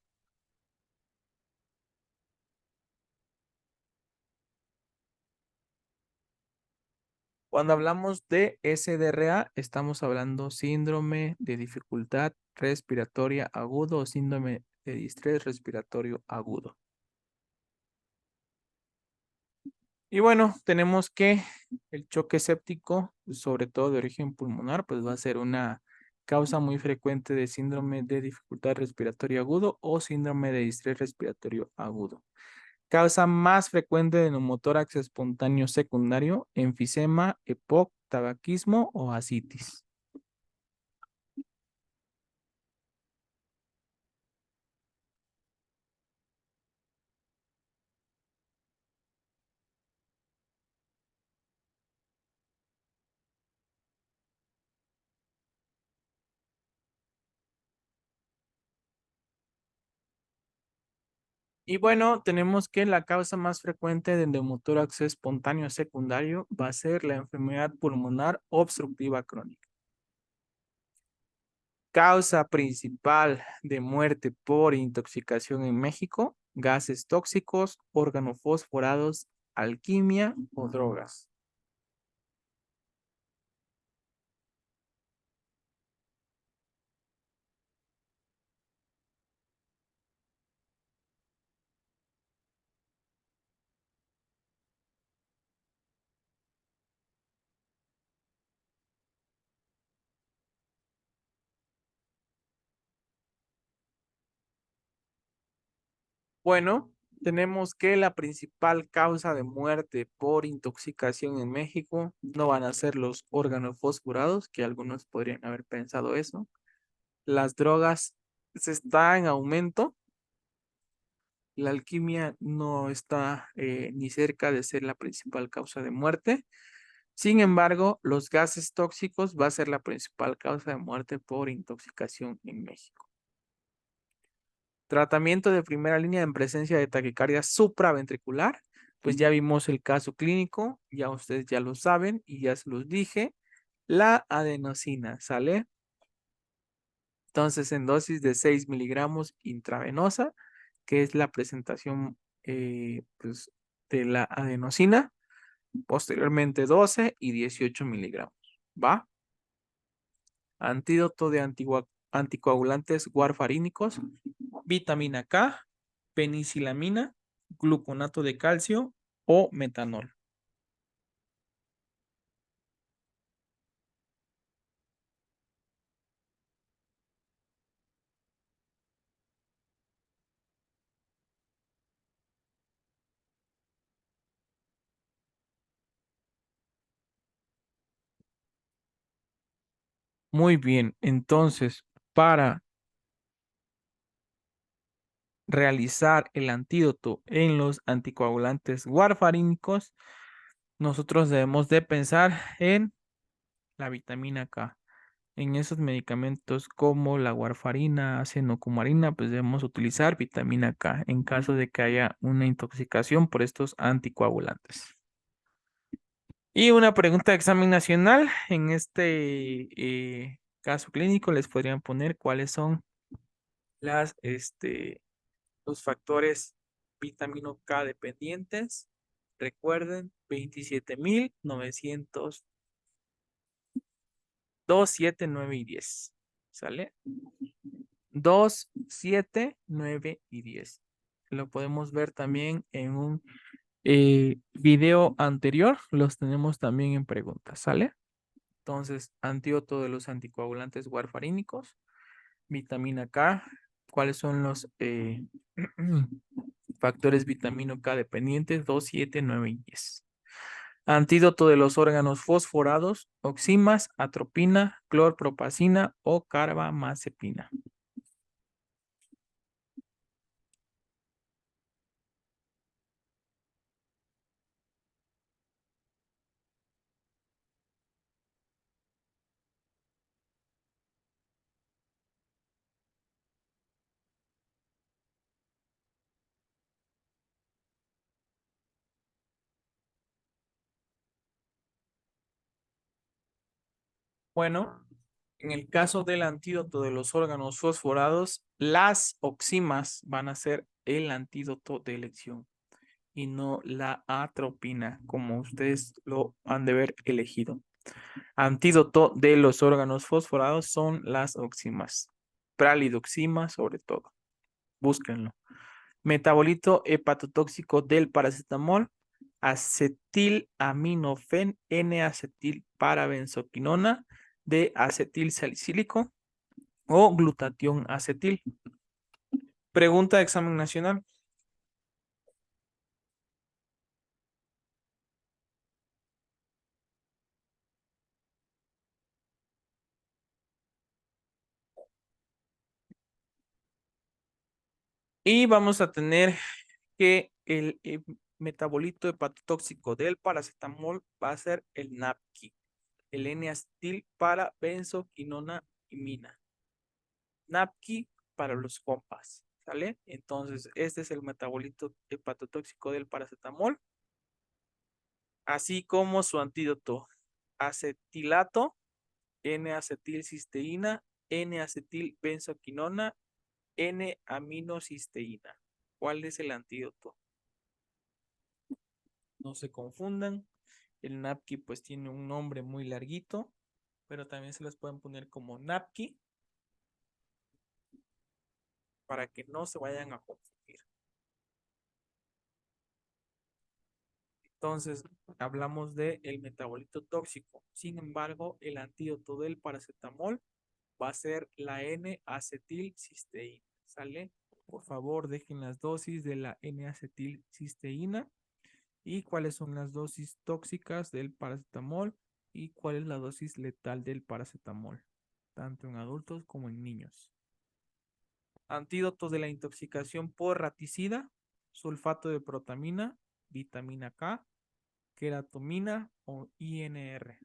Cuando hablamos de SDRA, estamos hablando síndrome de dificultad respiratoria agudo o síndrome de distrés respiratorio agudo. Y bueno, tenemos que el choque séptico, sobre todo de origen pulmonar, pues va a ser una causa muy frecuente de síndrome de dificultad respiratoria agudo o síndrome de distrés respiratorio agudo. Causa más frecuente de neumotórax espontáneo secundario, enfisema, EPOC, tabaquismo o ascitis. Y bueno, tenemos que la causa más frecuente de neumotórax espontáneo secundario va a ser la enfermedad pulmonar obstructiva crónica. Causa principal de muerte por intoxicación en México, gases tóxicos, organofosforados, alquimia o drogas. Bueno, tenemos que la principal causa de muerte por intoxicación en México no van a ser los organofosforados, que algunos podrían haber pensado eso. Las drogas se está en aumento. La alquimia no está ni cerca de ser la principal causa de muerte. Sin embargo, los gases tóxicos va a ser la principal causa de muerte por intoxicación en México. Tratamiento de primera línea en presencia de taquicardia supraventricular. Pues ya vimos el caso clínico, ya ustedes ya lo saben y ya se los dije. La adenosina, ¿sale? Entonces, en dosis de 6 miligramos intravenosa, que es la presentación pues, de la adenosina, posteriormente 12 y 18 miligramos. ¿Va? Antídoto de anticoagulantes warfarínicos, vitamina K, penicilamina, gluconato de calcio o metanol. Muy bien, entonces, para realizar el antídoto en los anticoagulantes warfarínicos, nosotros debemos de pensar en la vitamina K. En esos medicamentos como la warfarina, acenocumarina, pues debemos utilizar vitamina K en caso de que haya una intoxicación por estos anticoagulantes. Y una pregunta de examen nacional, en este caso clínico les podrían poner cuáles son los factores vitamina K dependientes. Recuerden, 27.900, 2, 7, 9 y 10. ¿Sale? 2, 7, 9 y 10. Lo podemos ver también en un video anterior. Los tenemos también en preguntas. ¿Sale? Entonces, antídoto de los anticoagulantes warfarínicos, vitamina K. ¿Cuáles son los factores vitamina K dependientes? 2, 7, 9 y 10. Antídoto de los órganos fosforados, oximas, atropina, clorpropacina o carbamazepina. Bueno, en el caso del antídoto de los órganos fosforados, las oximas van a ser el antídoto de elección y no la atropina, como ustedes lo han de haber elegido. Antídoto de los órganos fosforados son las oximas, pralidoxima sobre todo. Búsquenlo. Metabolito hepatotóxico del paracetamol, acetilaminofen, N-acetil parabenzoquinona, de acetil salicílico o glutatión acetil. Pregunta de examen nacional. Y vamos a tener que el metabolito hepatotóxico del paracetamol va a ser el NAPQI, el N-acetil parabenzoquinona imina. NAPQI para los compas, ¿sale? Entonces, este es el metabolito hepatotóxico del paracetamol, así como su antídoto, acetilato, N-acetilcisteína, N-acetilbenzoquinona, N-aminocisteína. ¿Cuál es el antídoto? No se confundan. El NAPQI pues tiene un nombre muy larguito, pero también se les pueden poner como NAPQI para que no se vayan a confundir. Entonces, hablamos de el metabolito tóxico. Sin embargo, el antídoto del paracetamol va a ser la N-acetilcisteína. ¿Sale? Por favor, dejen las dosis de la N-acetilcisteína y cuáles son las dosis tóxicas del paracetamol y cuál es la dosis letal del paracetamol, tanto en adultos como en niños. Antídotos de la intoxicación por raticida, sulfato de protamina, vitamina K, queratomina o INR.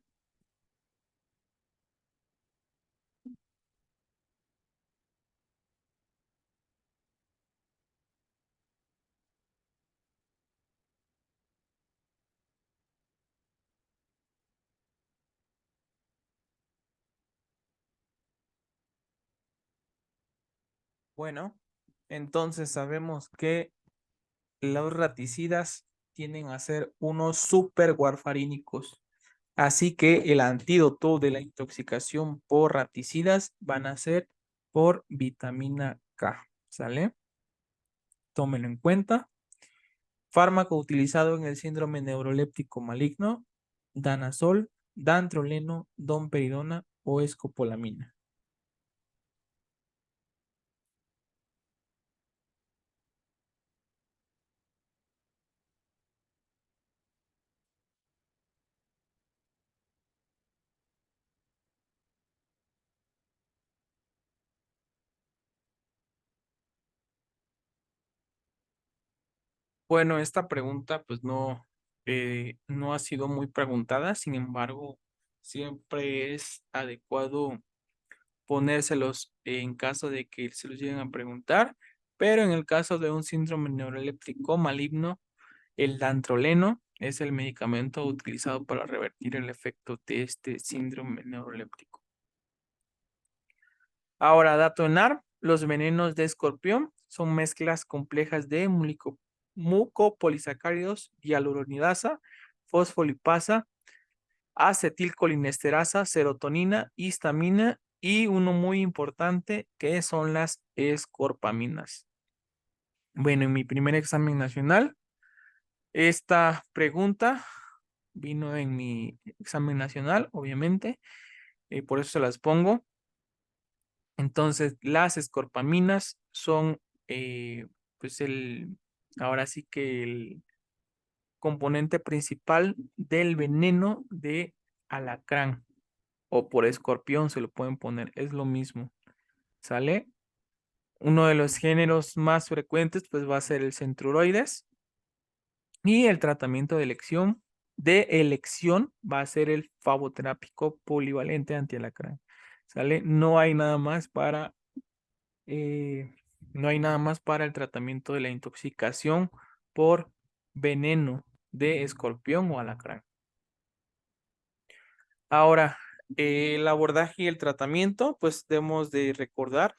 Bueno, entonces sabemos que los raticidas tienden a ser unos super warfarínicos. Así que el antídoto de la intoxicación por raticidas van a ser por vitamina K. ¿Sale? Tómenlo en cuenta. Fármaco utilizado en el síndrome neuroléptico maligno, danazol, dantroleno, domperidona o escopolamina. Bueno, esta pregunta pues no ha sido muy preguntada, sin embargo, siempre es adecuado ponérselos en caso de que se los lleguen a preguntar, pero en el caso de un síndrome neuroléptico maligno, el dantroleno es el medicamento utilizado para revertir el efecto de este síndrome neuroléptico. Ahora, dato ENAR, los venenos de escorpión son mezclas complejas de mucopolisacáridos, hialuronidasa, fosfolipasa, acetilcolinesterasa, serotonina, histamina y uno muy importante que son las escorpaminas. Bueno, en mi primer examen nacional, esta pregunta vino en mi examen nacional, obviamente, por eso se las pongo. Entonces, las escorpaminas son, pues, ahora sí que el componente principal del veneno de alacrán o por escorpión se lo pueden poner, es lo mismo, ¿sale? Uno de los géneros más frecuentes, pues, va a ser el centruroides y el tratamiento de elección va a ser el faboterápico polivalente antialacrán, ¿sale? Eh, no hay nada más para el tratamiento de la intoxicación por veneno de escorpión o alacrán. Ahora, el abordaje y el tratamiento, pues debemos de recordar,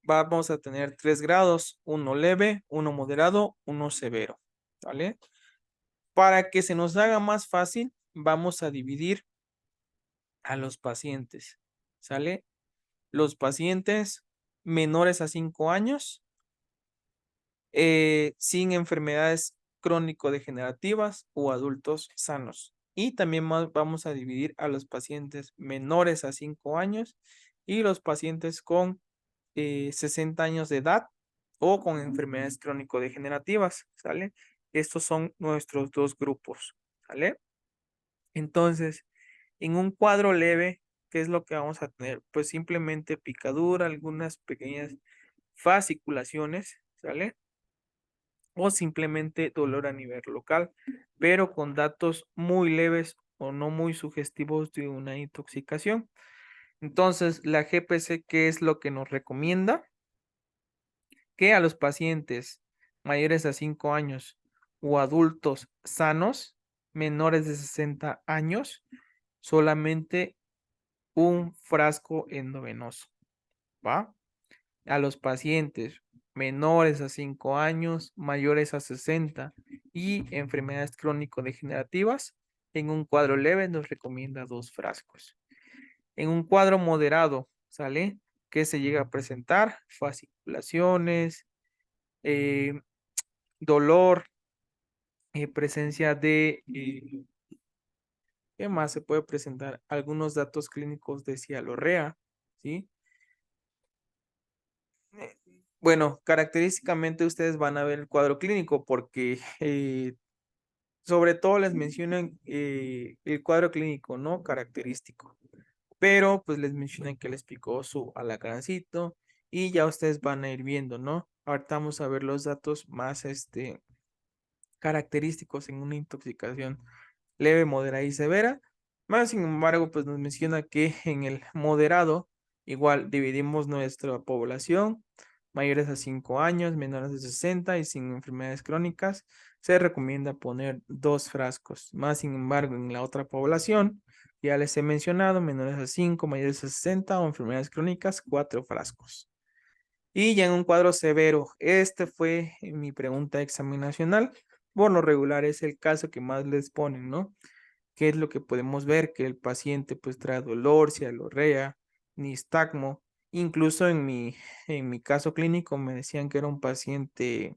vamos a tener 3 grados, uno leve, uno moderado, uno severo, ¿vale? Para que se nos haga más fácil, vamos a dividir a los pacientes, ¿sale? Los pacientes menores a 5 años, sin enfermedades crónico-degenerativas o adultos sanos. Y también vamos a dividir a los pacientes menores a 5 años y los pacientes con 60 años de edad o con enfermedades crónico-degenerativas, ¿sale? Estos son nuestros dos grupos, ¿sale? Entonces, en un cuadro leve, ¿qué es lo que vamos a tener? Pues simplemente picadura, algunas pequeñas fasciculaciones, ¿sale? O simplemente dolor a nivel local, pero con datos muy leves o no muy sugestivos de una intoxicación. Entonces, la GPC, ¿qué es lo que nos recomienda? Que a los pacientes mayores a 5 años o adultos sanos menores de 60 años, solamente un frasco endovenoso, ¿va? A los pacientes menores a 5 años, mayores a 60 y enfermedades crónico-degenerativas, en un cuadro leve nos recomienda 2 frascos. En un cuadro moderado, ¿sale? Que se llega a presentar fasciculaciones, eh, dolor, presencia de, ¿qué más se puede presentar? Algunos datos clínicos de cialorrea, ¿sí? Eh, Bueno, característicamente ustedes van a ver el cuadro clínico porque sobre todo les mencionan el cuadro clínico, ¿no? Característico. Pero pues les mencionan que les picó su alacrancito y ya ustedes van a ir viendo, ¿no? Ahorita vamos a ver los datos más característicos en una intoxicación leve, moderada y severa. Más sin embargo, pues nos menciona que en el moderado, igual dividimos nuestra población, mayores a 5 años, menores de 60 y sin enfermedades crónicas, se recomienda poner 2 frascos. Más sin embargo, en la otra población, ya les he mencionado, menores a 5, mayores a 60 o enfermedades crónicas, 4 frascos. Y ya en un cuadro severo, este fue mi pregunta examinacional. Por lo regular es el caso que más les ponen, ¿no? ¿Qué es lo que podemos ver? Que el paciente pues trae dolor, cialorrea, nistagmo. Incluso en mi caso clínico me decían que era un paciente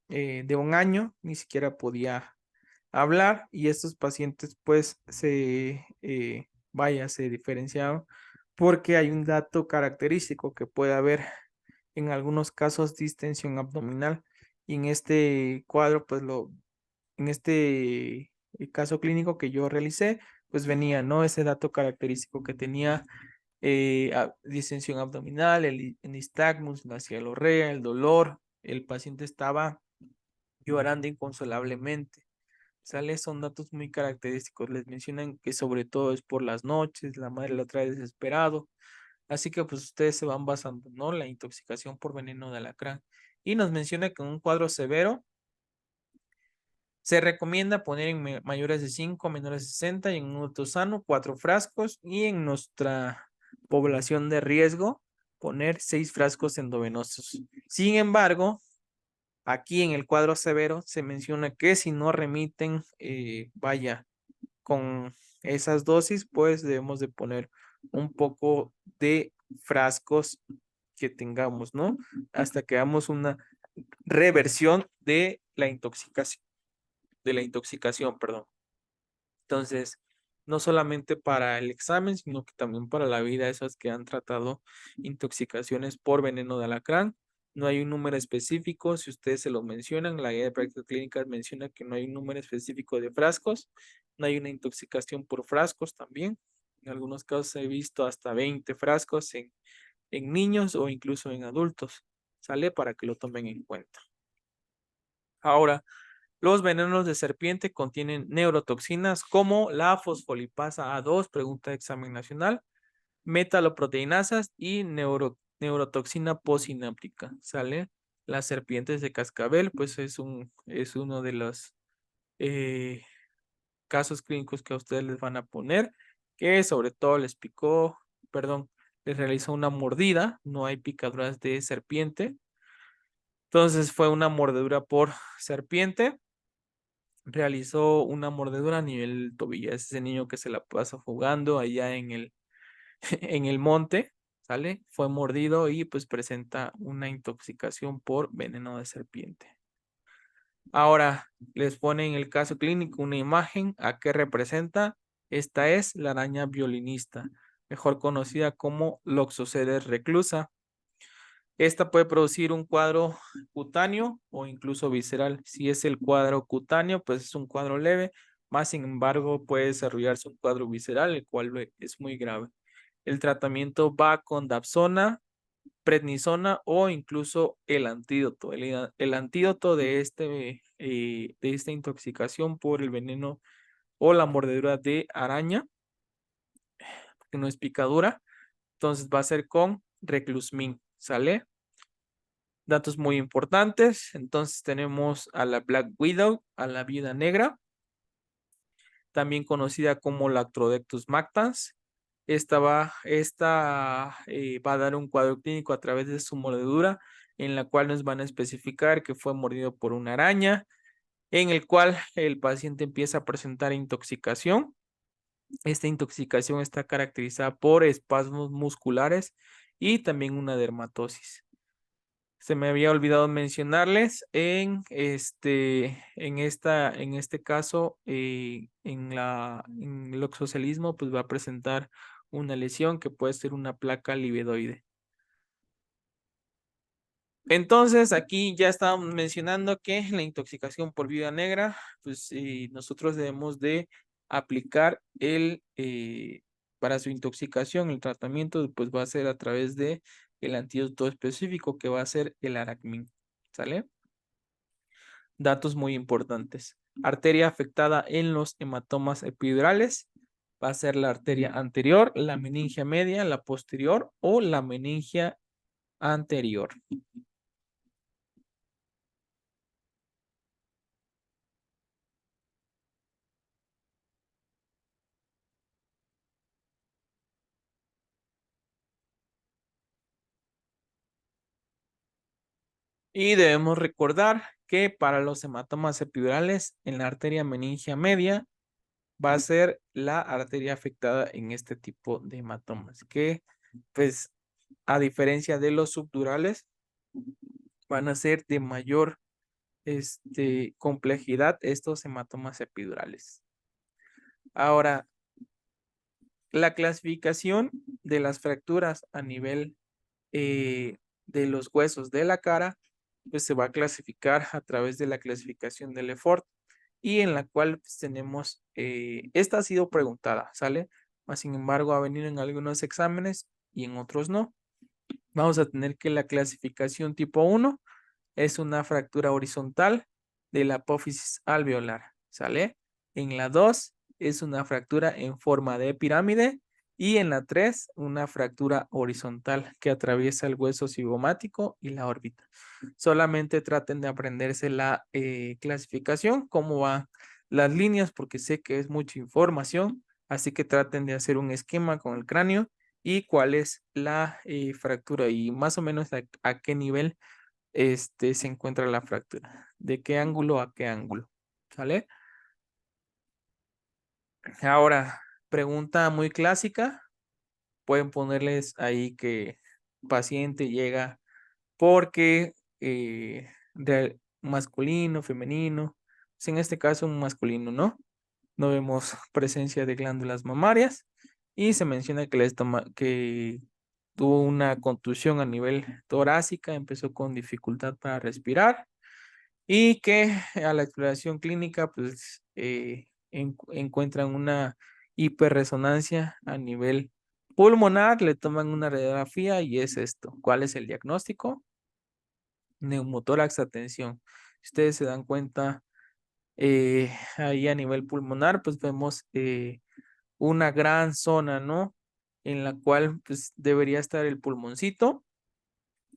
de 1 año, ni siquiera podía hablar y estos pacientes pues se diferenciaron porque hay un dato característico que puede haber en algunos casos distensión abdominal y en este cuadro pues en este caso clínico que yo realicé pues venía, ¿no? Ese dato característico que tenía distensión abdominal, el nistagmus, la cialorrea, el dolor, el paciente estaba llorando inconsolablemente. ¿Sale? Son datos muy característicos. Les mencionan que sobre todo es por las noches, la madre la trae desesperado. Así que pues ustedes se van basando, ¿no? La intoxicación por veneno de alacrán. Y nos menciona que en un cuadro severo se recomienda poner en mayores de 5, menores de 60 y en un adulto sano 4 frascos y en nuestra población de riesgo poner 6 frascos endovenosos. Sin embargo, aquí en el cuadro severo se menciona que si no remiten, vaya, con esas dosis, pues debemos de poner un poco de frascos que tengamos, ¿no? Hasta que hagamos una reversión de la intoxicación, perdón. Entonces, no solamente para el examen, sino que también para la vida, esas que han tratado intoxicaciones por veneno de alacrán. No hay un número específico, si ustedes se lo mencionan, la guía de prácticas clínicas menciona que no hay un número específico de frascos, no hay una intoxicación por frascos también. En algunos casos he visto hasta 20 frascos en niños o incluso en adultos. Sale para que lo tomen en cuenta. Ahora, los venenos de serpiente contienen neurotoxinas como la fosfolipasa A2, pregunta de examen nacional, metaloproteinasas y neurotoxina posináptica. ¿Sale? Las serpientes de cascabel, pues es uno de los casos clínicos que a ustedes les van a poner, que sobre todo les picó, perdón, les realizó una mordida, no hay picaduras de serpiente. Entonces fue una mordedura por serpiente. Realizó una mordedura a nivel tobillo. Es ese niño que se la pasa jugando allá en en el monte, ¿sale? Fue mordido y pues presenta una intoxicación por veneno de serpiente. Ahora les ponen el caso clínico una imagen. ¿A qué representa? Esta es la araña violinista, mejor conocida como Loxoceles reclusa. Esta puede producir un cuadro cutáneo o incluso visceral. Si es el cuadro cutáneo, pues es un cuadro leve, más sin embargo puede desarrollarse un cuadro visceral, el cual es muy grave. El tratamiento va con dapsona, prednisona o incluso el antídoto. El antídoto de esta intoxicación por el veneno o la mordedura de araña, que no es picadura, entonces va a ser con reclusmin, ¿sale? Datos muy importantes. Entonces tenemos a la Black Widow, a la viuda negra, también conocida como Lactrodectus mactans. Esta va a dar un cuadro clínico a través de su mordedura, en la cual nos van a especificar que fue mordido por una araña, en el cual el paciente empieza a presentar intoxicación. Esta intoxicación está caracterizada por espasmos musculares y también una dermatosis. Se me había olvidado mencionarles en este caso, en el oxocelismo, pues va a presentar una lesión que puede ser una placa livedoide. Entonces, aquí ya estábamos mencionando que la intoxicación por viuda negra, pues nosotros debemos de aplicar para su intoxicación, el tratamiento pues va a ser a través de el antídoto específico que va a ser el aracmin, ¿sale? Datos muy importantes. Arteria afectada en los hematomas epidurales va a ser la arteria anterior, la meningia media, la posterior o la meningia anterior. Y debemos recordar que para los hematomas epidurales en la arteria meningia media va a ser la arteria afectada en este tipo de hematomas, que pues a diferencia de los subdurales van a ser de mayor complejidad estos hematomas epidurales. Ahora, la clasificación de las fracturas a nivel de los huesos de la cara, pues se va a clasificar a través de la clasificación de Lefort y en la cual pues, tenemos, esta ha sido preguntada, ¿sale? Mas, sin embargo, ha venido en algunos exámenes y en otros no. Vamos a tener que la clasificación tipo 1 es una fractura horizontal de la apófisis alveolar, ¿sale? En la 2 es una fractura en forma de pirámide y en la 3 una fractura horizontal que atraviesa el hueso cigomático y la órbita. Solamente traten de aprenderse la clasificación, cómo van las líneas, porque sé que es mucha información, así que traten de hacer un esquema con el cráneo y cuál es la fractura y más o menos a qué nivel se encuentra la fractura, de qué ángulo a qué ángulo, ¿sale? Ahora, pregunta muy clásica, pueden ponerles ahí que paciente llega porque masculino, femenino, pues en este caso un masculino, ¿no? No vemos presencia de glándulas mamarias y se menciona que, que tuvo una contusión a nivel torácica, empezó con dificultad para respirar y que a la exploración clínica pues encuentran una hiperresonancia a nivel pulmonar, le toman una radiografía y es esto. ¿Cuál es el diagnóstico? Neumotórax atención. Si ustedes se dan cuenta, ahí a nivel pulmonar, pues vemos una gran zona, ¿no? En la cual pues debería estar el pulmoncito.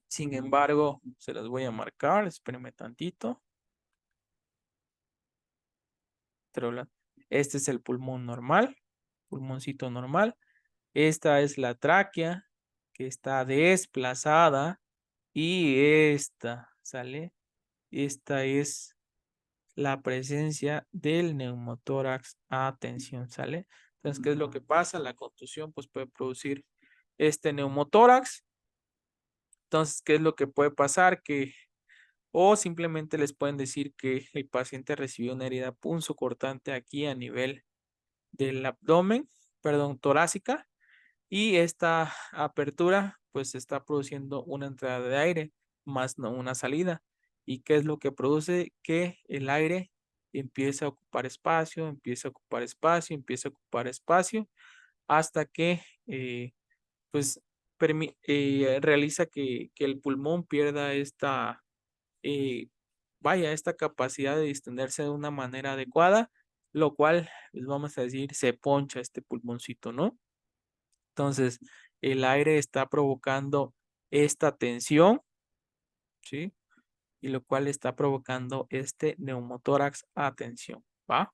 Sin embargo, se las voy a marcar, espérenme tantito. Este es el pulmón normal, pulmoncito normal. Esta es la tráquea que está desplazada y esta, ¿sale? Esta es la presencia del neumotórax a tensión, ¿sale? Entonces, ¿qué es lo que pasa? La contusión pues puede producir este neumotórax. Entonces, ¿qué es lo que puede pasar? O simplemente les pueden decir que el paciente recibió una herida punzocortante aquí a nivel del abdomen, perdón, torácica, y esta apertura pues está produciendo una entrada de aire, más no una salida. ¿Y qué es lo que produce? Que el aire empieza a ocupar espacio, empieza a ocupar espacio, empieza a ocupar espacio, hasta que pues realiza que el pulmón pierda esta, eh, vaya, esta capacidad de distenderse de una manera adecuada, lo cual, les vamos a decir, se poncha este pulmoncito, ¿no? Entonces, el aire está provocando esta tensión, ¿sí? Y lo cual está provocando este neumotórax a tensión, ¿va?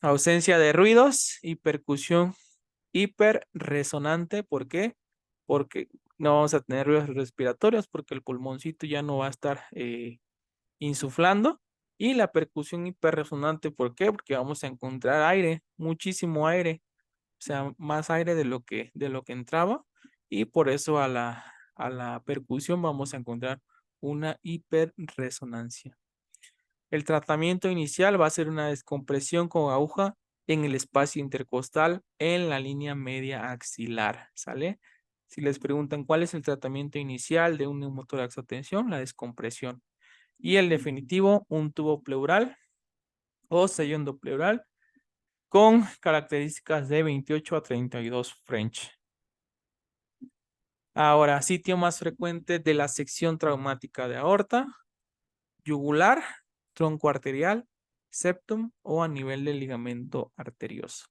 Ausencia de ruidos y percusión hiperresonante. ¿Por qué? Porque no vamos a tener ruidos respiratorios porque el pulmoncito ya no va a estar insuflando. Y la percusión hiperresonante, ¿por qué? Porque vamos a encontrar aire, muchísimo aire, o sea, más aire de lo que entraba. Y por eso a la percusión vamos a encontrar una hiperresonancia. El tratamiento inicial va a ser una descompresión con aguja en el espacio intercostal en la línea media axilar, ¿sale? Si les preguntan cuál es el tratamiento inicial de un neumotórax a tensión, la descompresión. Y el definitivo, un tubo pleural o sello endopleural con características de 28 a 32 French. Ahora, sitio más frecuente de la sección traumática de aorta, yugular, tronco arterial, septum o a nivel del ligamento arterioso.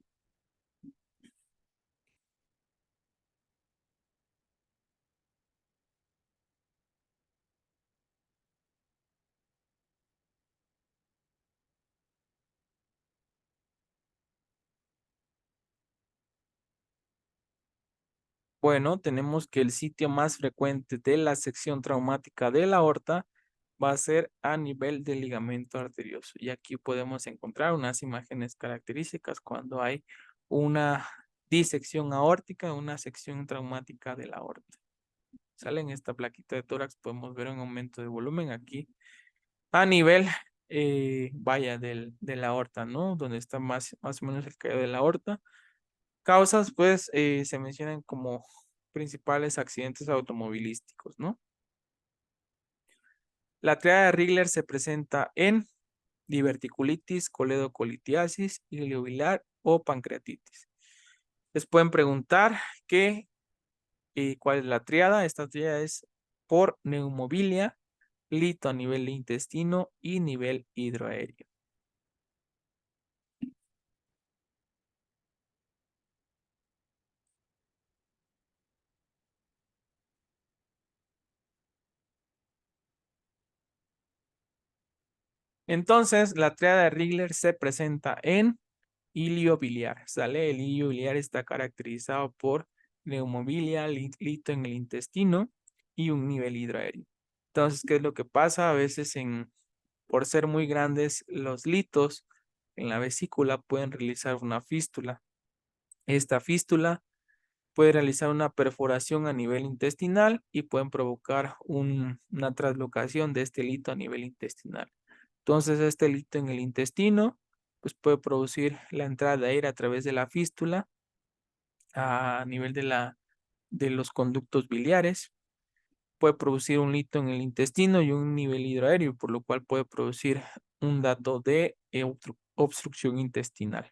Bueno, tenemos que el sitio más frecuente de la sección traumática de la aorta va a ser a nivel del ligamento arterioso. Y aquí podemos encontrar unas imágenes características cuando hay una disección aórtica, una sección traumática de la aorta. Sale en esta plaquita de tórax, podemos ver un aumento de volumen aquí a nivel, vaya, de la aorta, ¿no? Donde está más o menos el callo de la aorta. Causas, pues, se mencionan como principales accidentes automovilísticos, ¿no? La triada de Rigler se presenta en diverticulitis, coledocolitiasis, ileovilar o pancreatitis. Les pueden preguntar cuál es la triada. Esta triada es por neumobilia, lito a nivel de intestino y nivel hidroaéreo. Entonces, la triada de Rigler se presenta en hilio biliar, ¿sale? El hilio biliar está caracterizado por neumobilia, lito en el intestino y un nivel hidroaéreo. Entonces, ¿qué es lo que pasa? A veces por ser muy grandes los litos en la vesícula pueden realizar una fístula. Esta fístula puede realizar una perforación a nivel intestinal y pueden provocar una translocación de este lito a nivel intestinal. Entonces, este lito en el intestino pues puede producir la entrada de aire a través de la fístula a nivel de los conductos biliares. Puede producir un lito en el intestino y un nivel hidroaéreo, por lo cual puede producir un dato de obstrucción intestinal.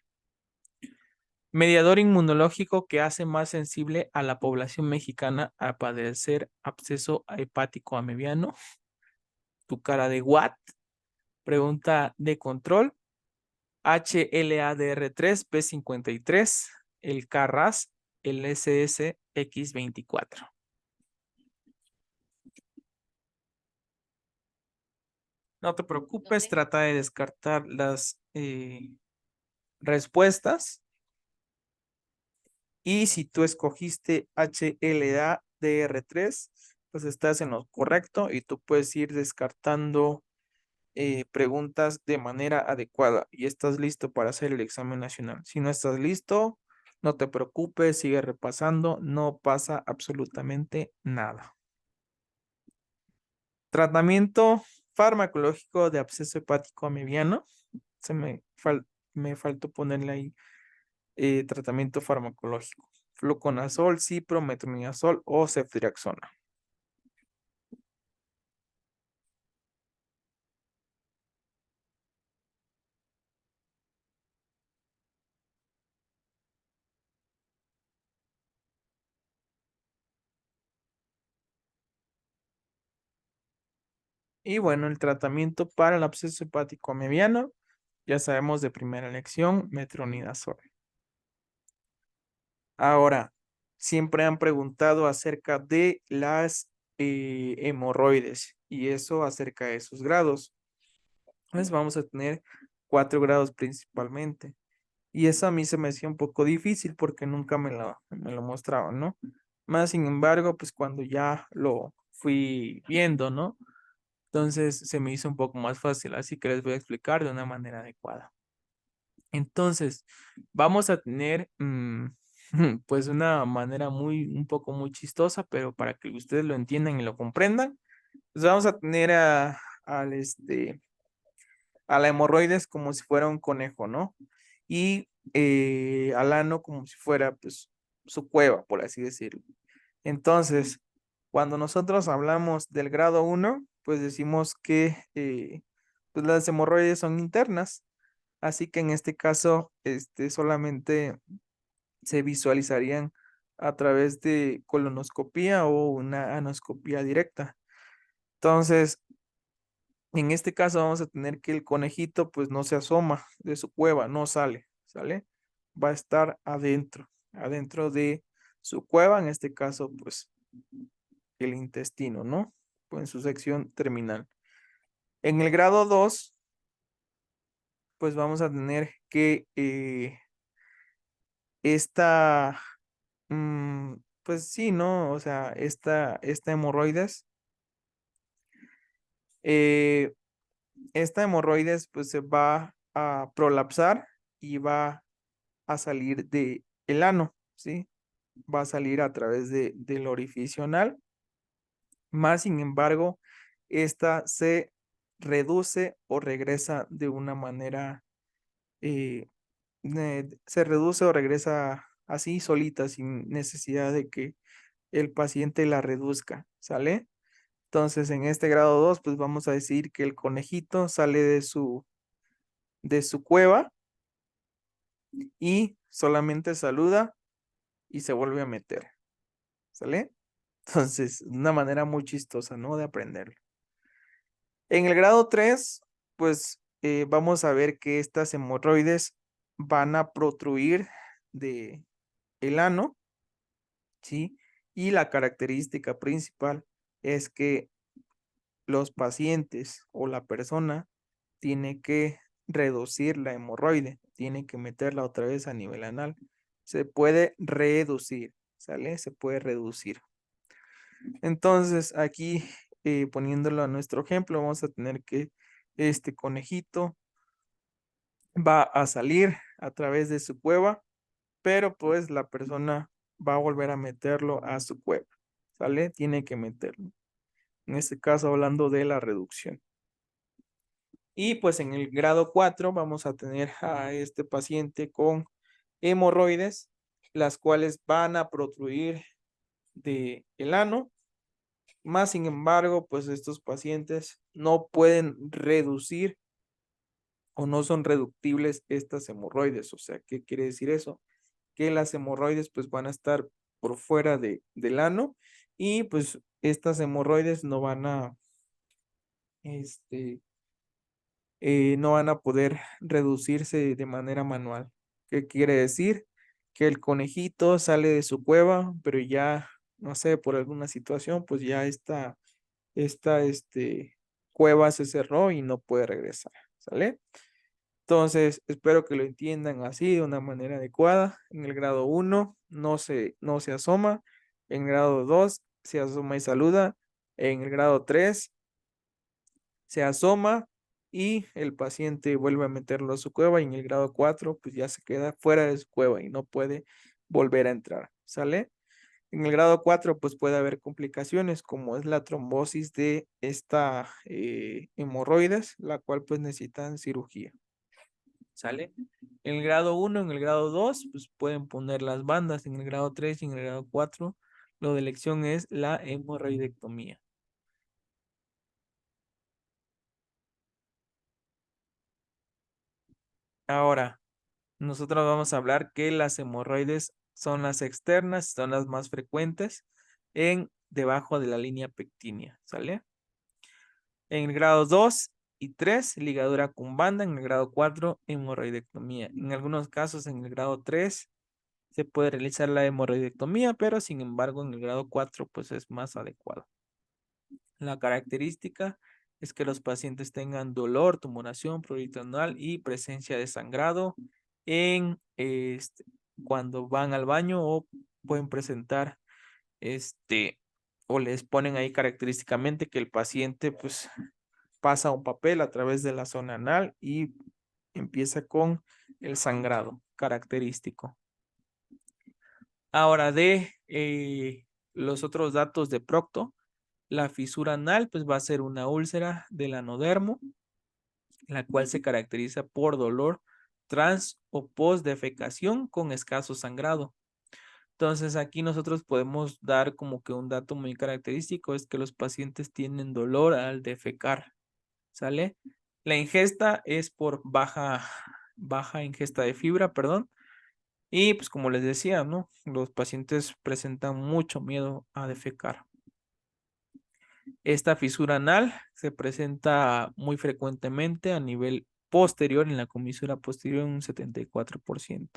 Mediador inmunológico que hace más sensible a la población mexicana a padecer absceso hepático amebiano. Tu cara de what? Pregunta de control. HLA-DR3, P53, el KRAS, el SSX24. No te preocupes, trata de descartar las respuestas. Y si tú escogiste HLA-DR3, pues estás en lo correcto y tú puedes ir descartando preguntas de manera adecuada y estás listo para hacer el examen nacional. Si no estás listo, no te preocupes, sigue repasando, no pasa absolutamente nada. Tratamiento farmacológico de absceso hepático amebiano. Me faltó ponerle ahí tratamiento farmacológico. Fluconazol, cipro, metronidazol o ceftriaxona. Y bueno, el tratamiento para el absceso hepático amebiano, ya sabemos de primera elección, metronidazol. Ahora, siempre han preguntado acerca de las hemorroides y eso acerca de sus grados. Pues vamos a tener 4 grados principalmente. Y eso a mí se me hacía un poco difícil porque nunca me lo mostraban, ¿no? Más sin embargo, pues cuando ya lo fui viendo, ¿no? Entonces se me hizo un poco más fácil, así que les voy a explicar de una manera adecuada. Entonces, vamos a tener pues una manera un poco muy chistosa, pero para que ustedes lo entiendan y lo comprendan, pues vamos a tener a la hemorroides como si fuera un conejo, ¿no? Y al ano como si fuera pues su cueva, por así decirlo. Entonces, cuando nosotros hablamos del grado 1, pues decimos que pues las hemorroides son internas. Así que en este caso, solamente se visualizarían a través de colonoscopía o una anoscopía directa. Entonces, en este caso vamos a tener que el conejito pues no se asoma de su cueva, no sale, ¿sale? Va a estar adentro de su cueva, en este caso pues el intestino, ¿no? Pues en su sección terminal. En el grado 2, pues vamos a tener que esta, pues sí, ¿no? O sea, esta hemorroides, eh, esta hemorroides pues se va a prolapsar y va a salir de el ano, ¿sí? Va a salir a través del orificio anal. Más sin embargo, esta se reduce o regresa de una manera, eh, se reduce o regresa así solita, sin necesidad de que el paciente la reduzca, ¿sale? Entonces, en este grado 2 pues vamos a decir que el conejito sale de su cueva y solamente saluda y se vuelve a meter, ¿sale? Entonces, una manera muy chistosa, ¿no? De aprenderlo. En el grado 3, pues vamos a ver que estas hemorroides van a protruir de el ano, ¿sí? Y la característica principal es que los pacientes o la persona tiene que reducir la hemorroide, tiene que meterla otra vez a nivel anal. Se puede reducir, ¿sale? Se puede reducir. Entonces, aquí poniéndolo a nuestro ejemplo, vamos a tener que este conejito va a salir a través de su cueva, pero pues la persona va a volver a meterlo a su cueva, ¿sale? Tiene que meterlo. En este caso, hablando de la reducción. Y pues en el grado 4 vamos a tener a este paciente con hemorroides, las cuales van a protruir de el ano. Más sin embargo, pues estos pacientes no pueden reducir o no son reductibles estas hemorroides. O sea, ¿qué quiere decir eso? Que las hemorroides pues van a estar por fuera del ano y pues estas hemorroides este, no van a poder reducirse de manera manual. ¿Qué quiere decir? Que el conejito sale de su cueva, pero ya, no sé, por alguna situación, pues ya esta cueva se cerró y no puede regresar, ¿sale? Entonces, espero que lo entiendan así de una manera adecuada. En el grado 1 no se asoma. En el grado 2 se asoma y saluda. En el grado 3 se asoma y el paciente vuelve a meterlo a su cueva. Y en el grado 4 pues ya se queda fuera de su cueva y no puede volver a entrar. ¿Sale? En el grado 4 pues puede haber complicaciones como es la trombosis de esta hemorroides, la cual pues necesitan cirugía. ¿Sale? En el grado 1, en el grado 2, pues pueden poner las bandas. En el grado 3 y en el grado 4, lo de elección es la hemorroidectomía. Ahora, nosotros vamos a hablar que las hemorroides son las externas, son las más frecuentes en debajo de la línea pectínea, ¿sale? En el grado 2 y 3, ligadura con banda. En el grado 4, hemorroidectomía. En algunos casos, en el grado 3, se puede realizar la hemorroidectomía, pero sin embargo en el grado 4 pues es más adecuado. La característica es que los pacientes tengan dolor, tumoración, prurito anal y presencia de sangrado cuando van al baño o pueden presentar o les ponen ahí característicamente que el paciente pues pasa un papel a través de la zona anal y empieza con el sangrado característico. Ahora de los otros datos de Procto, la fisura anal pues va a ser una úlcera del anodermo, la cual se caracteriza por dolor trans o post defecación con escaso sangrado. Entonces aquí nosotros podemos dar como que un dato muy característico es que los pacientes tienen dolor al defecar, ¿sale? La ingesta es por baja ingesta de fibra, perdón. Y pues como les decía, ¿no? Los pacientes presentan mucho miedo a defecar. Esta fisura anal se presenta muy frecuentemente a nivel posterior, en la comisura posterior en un 74%.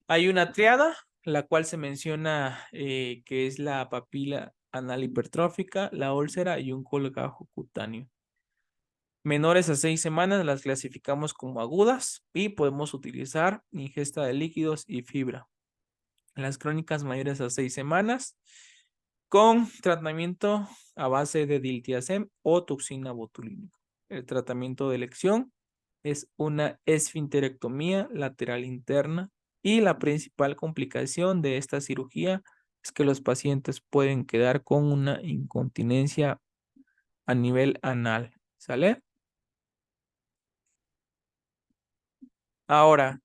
Hay una triada, la cual se menciona que es la papila anal hipertrófica, la úlcera y un colgajo cutáneo. Menores a 6 semanas las clasificamos como agudas y podemos utilizar ingesta de líquidos y fibra. Las crónicas mayores a 6 semanas con tratamiento a base de diltiazem o toxina botulínica. El tratamiento de elección es una esfinterectomía lateral interna y la principal complicación de esta cirugía es que los pacientes pueden quedar con una incontinencia a nivel anal. ¿Sale? Ahora,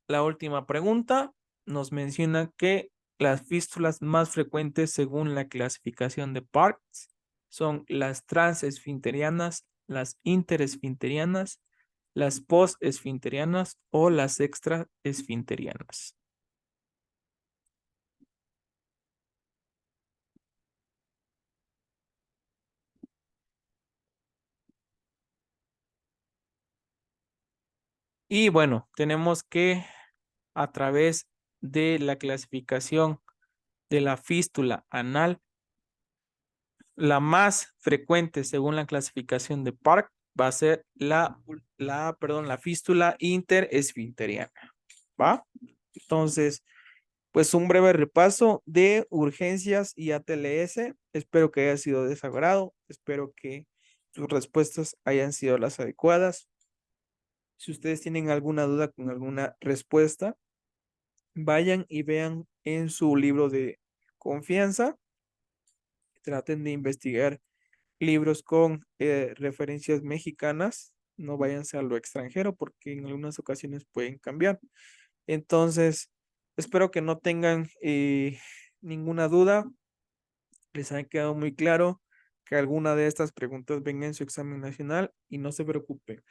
la última pregunta nos menciona que las fístulas más frecuentes según la clasificación de Parks son las transesfinterianas, las interesfinterianas, las postesfinterianas o las extraesfinterianas. Y bueno, tenemos que a través de la clasificación de la fístula anal, la más frecuente según la clasificación de Park va a ser la fístula interesfinteriana, ¿va? Entonces, pues un breve repaso de urgencias y ATLS. Espero que haya sido de su agrado. Espero que sus respuestas hayan sido las adecuadas. Si ustedes tienen alguna duda con alguna respuesta, vayan y vean en su libro de confianza. Traten de investigar libros con referencias mexicanas. No váyanse a lo extranjero porque en algunas ocasiones pueden cambiar. Entonces, espero que no tengan ninguna duda. Les haya quedado muy claro que alguna de estas preguntas venga en su examen nacional y no se preocupen.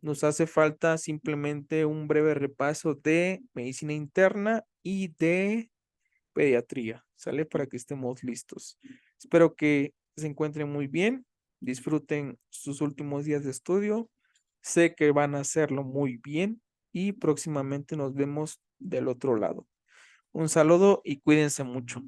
Nos hace falta simplemente un breve repaso de medicina interna y de pediatría, ¿sale? Para que estemos listos. Espero que se encuentren muy bien, disfruten sus últimos días de estudio. Sé que van a hacerlo muy bien y próximamente nos vemos del otro lado. Un saludo y cuídense mucho.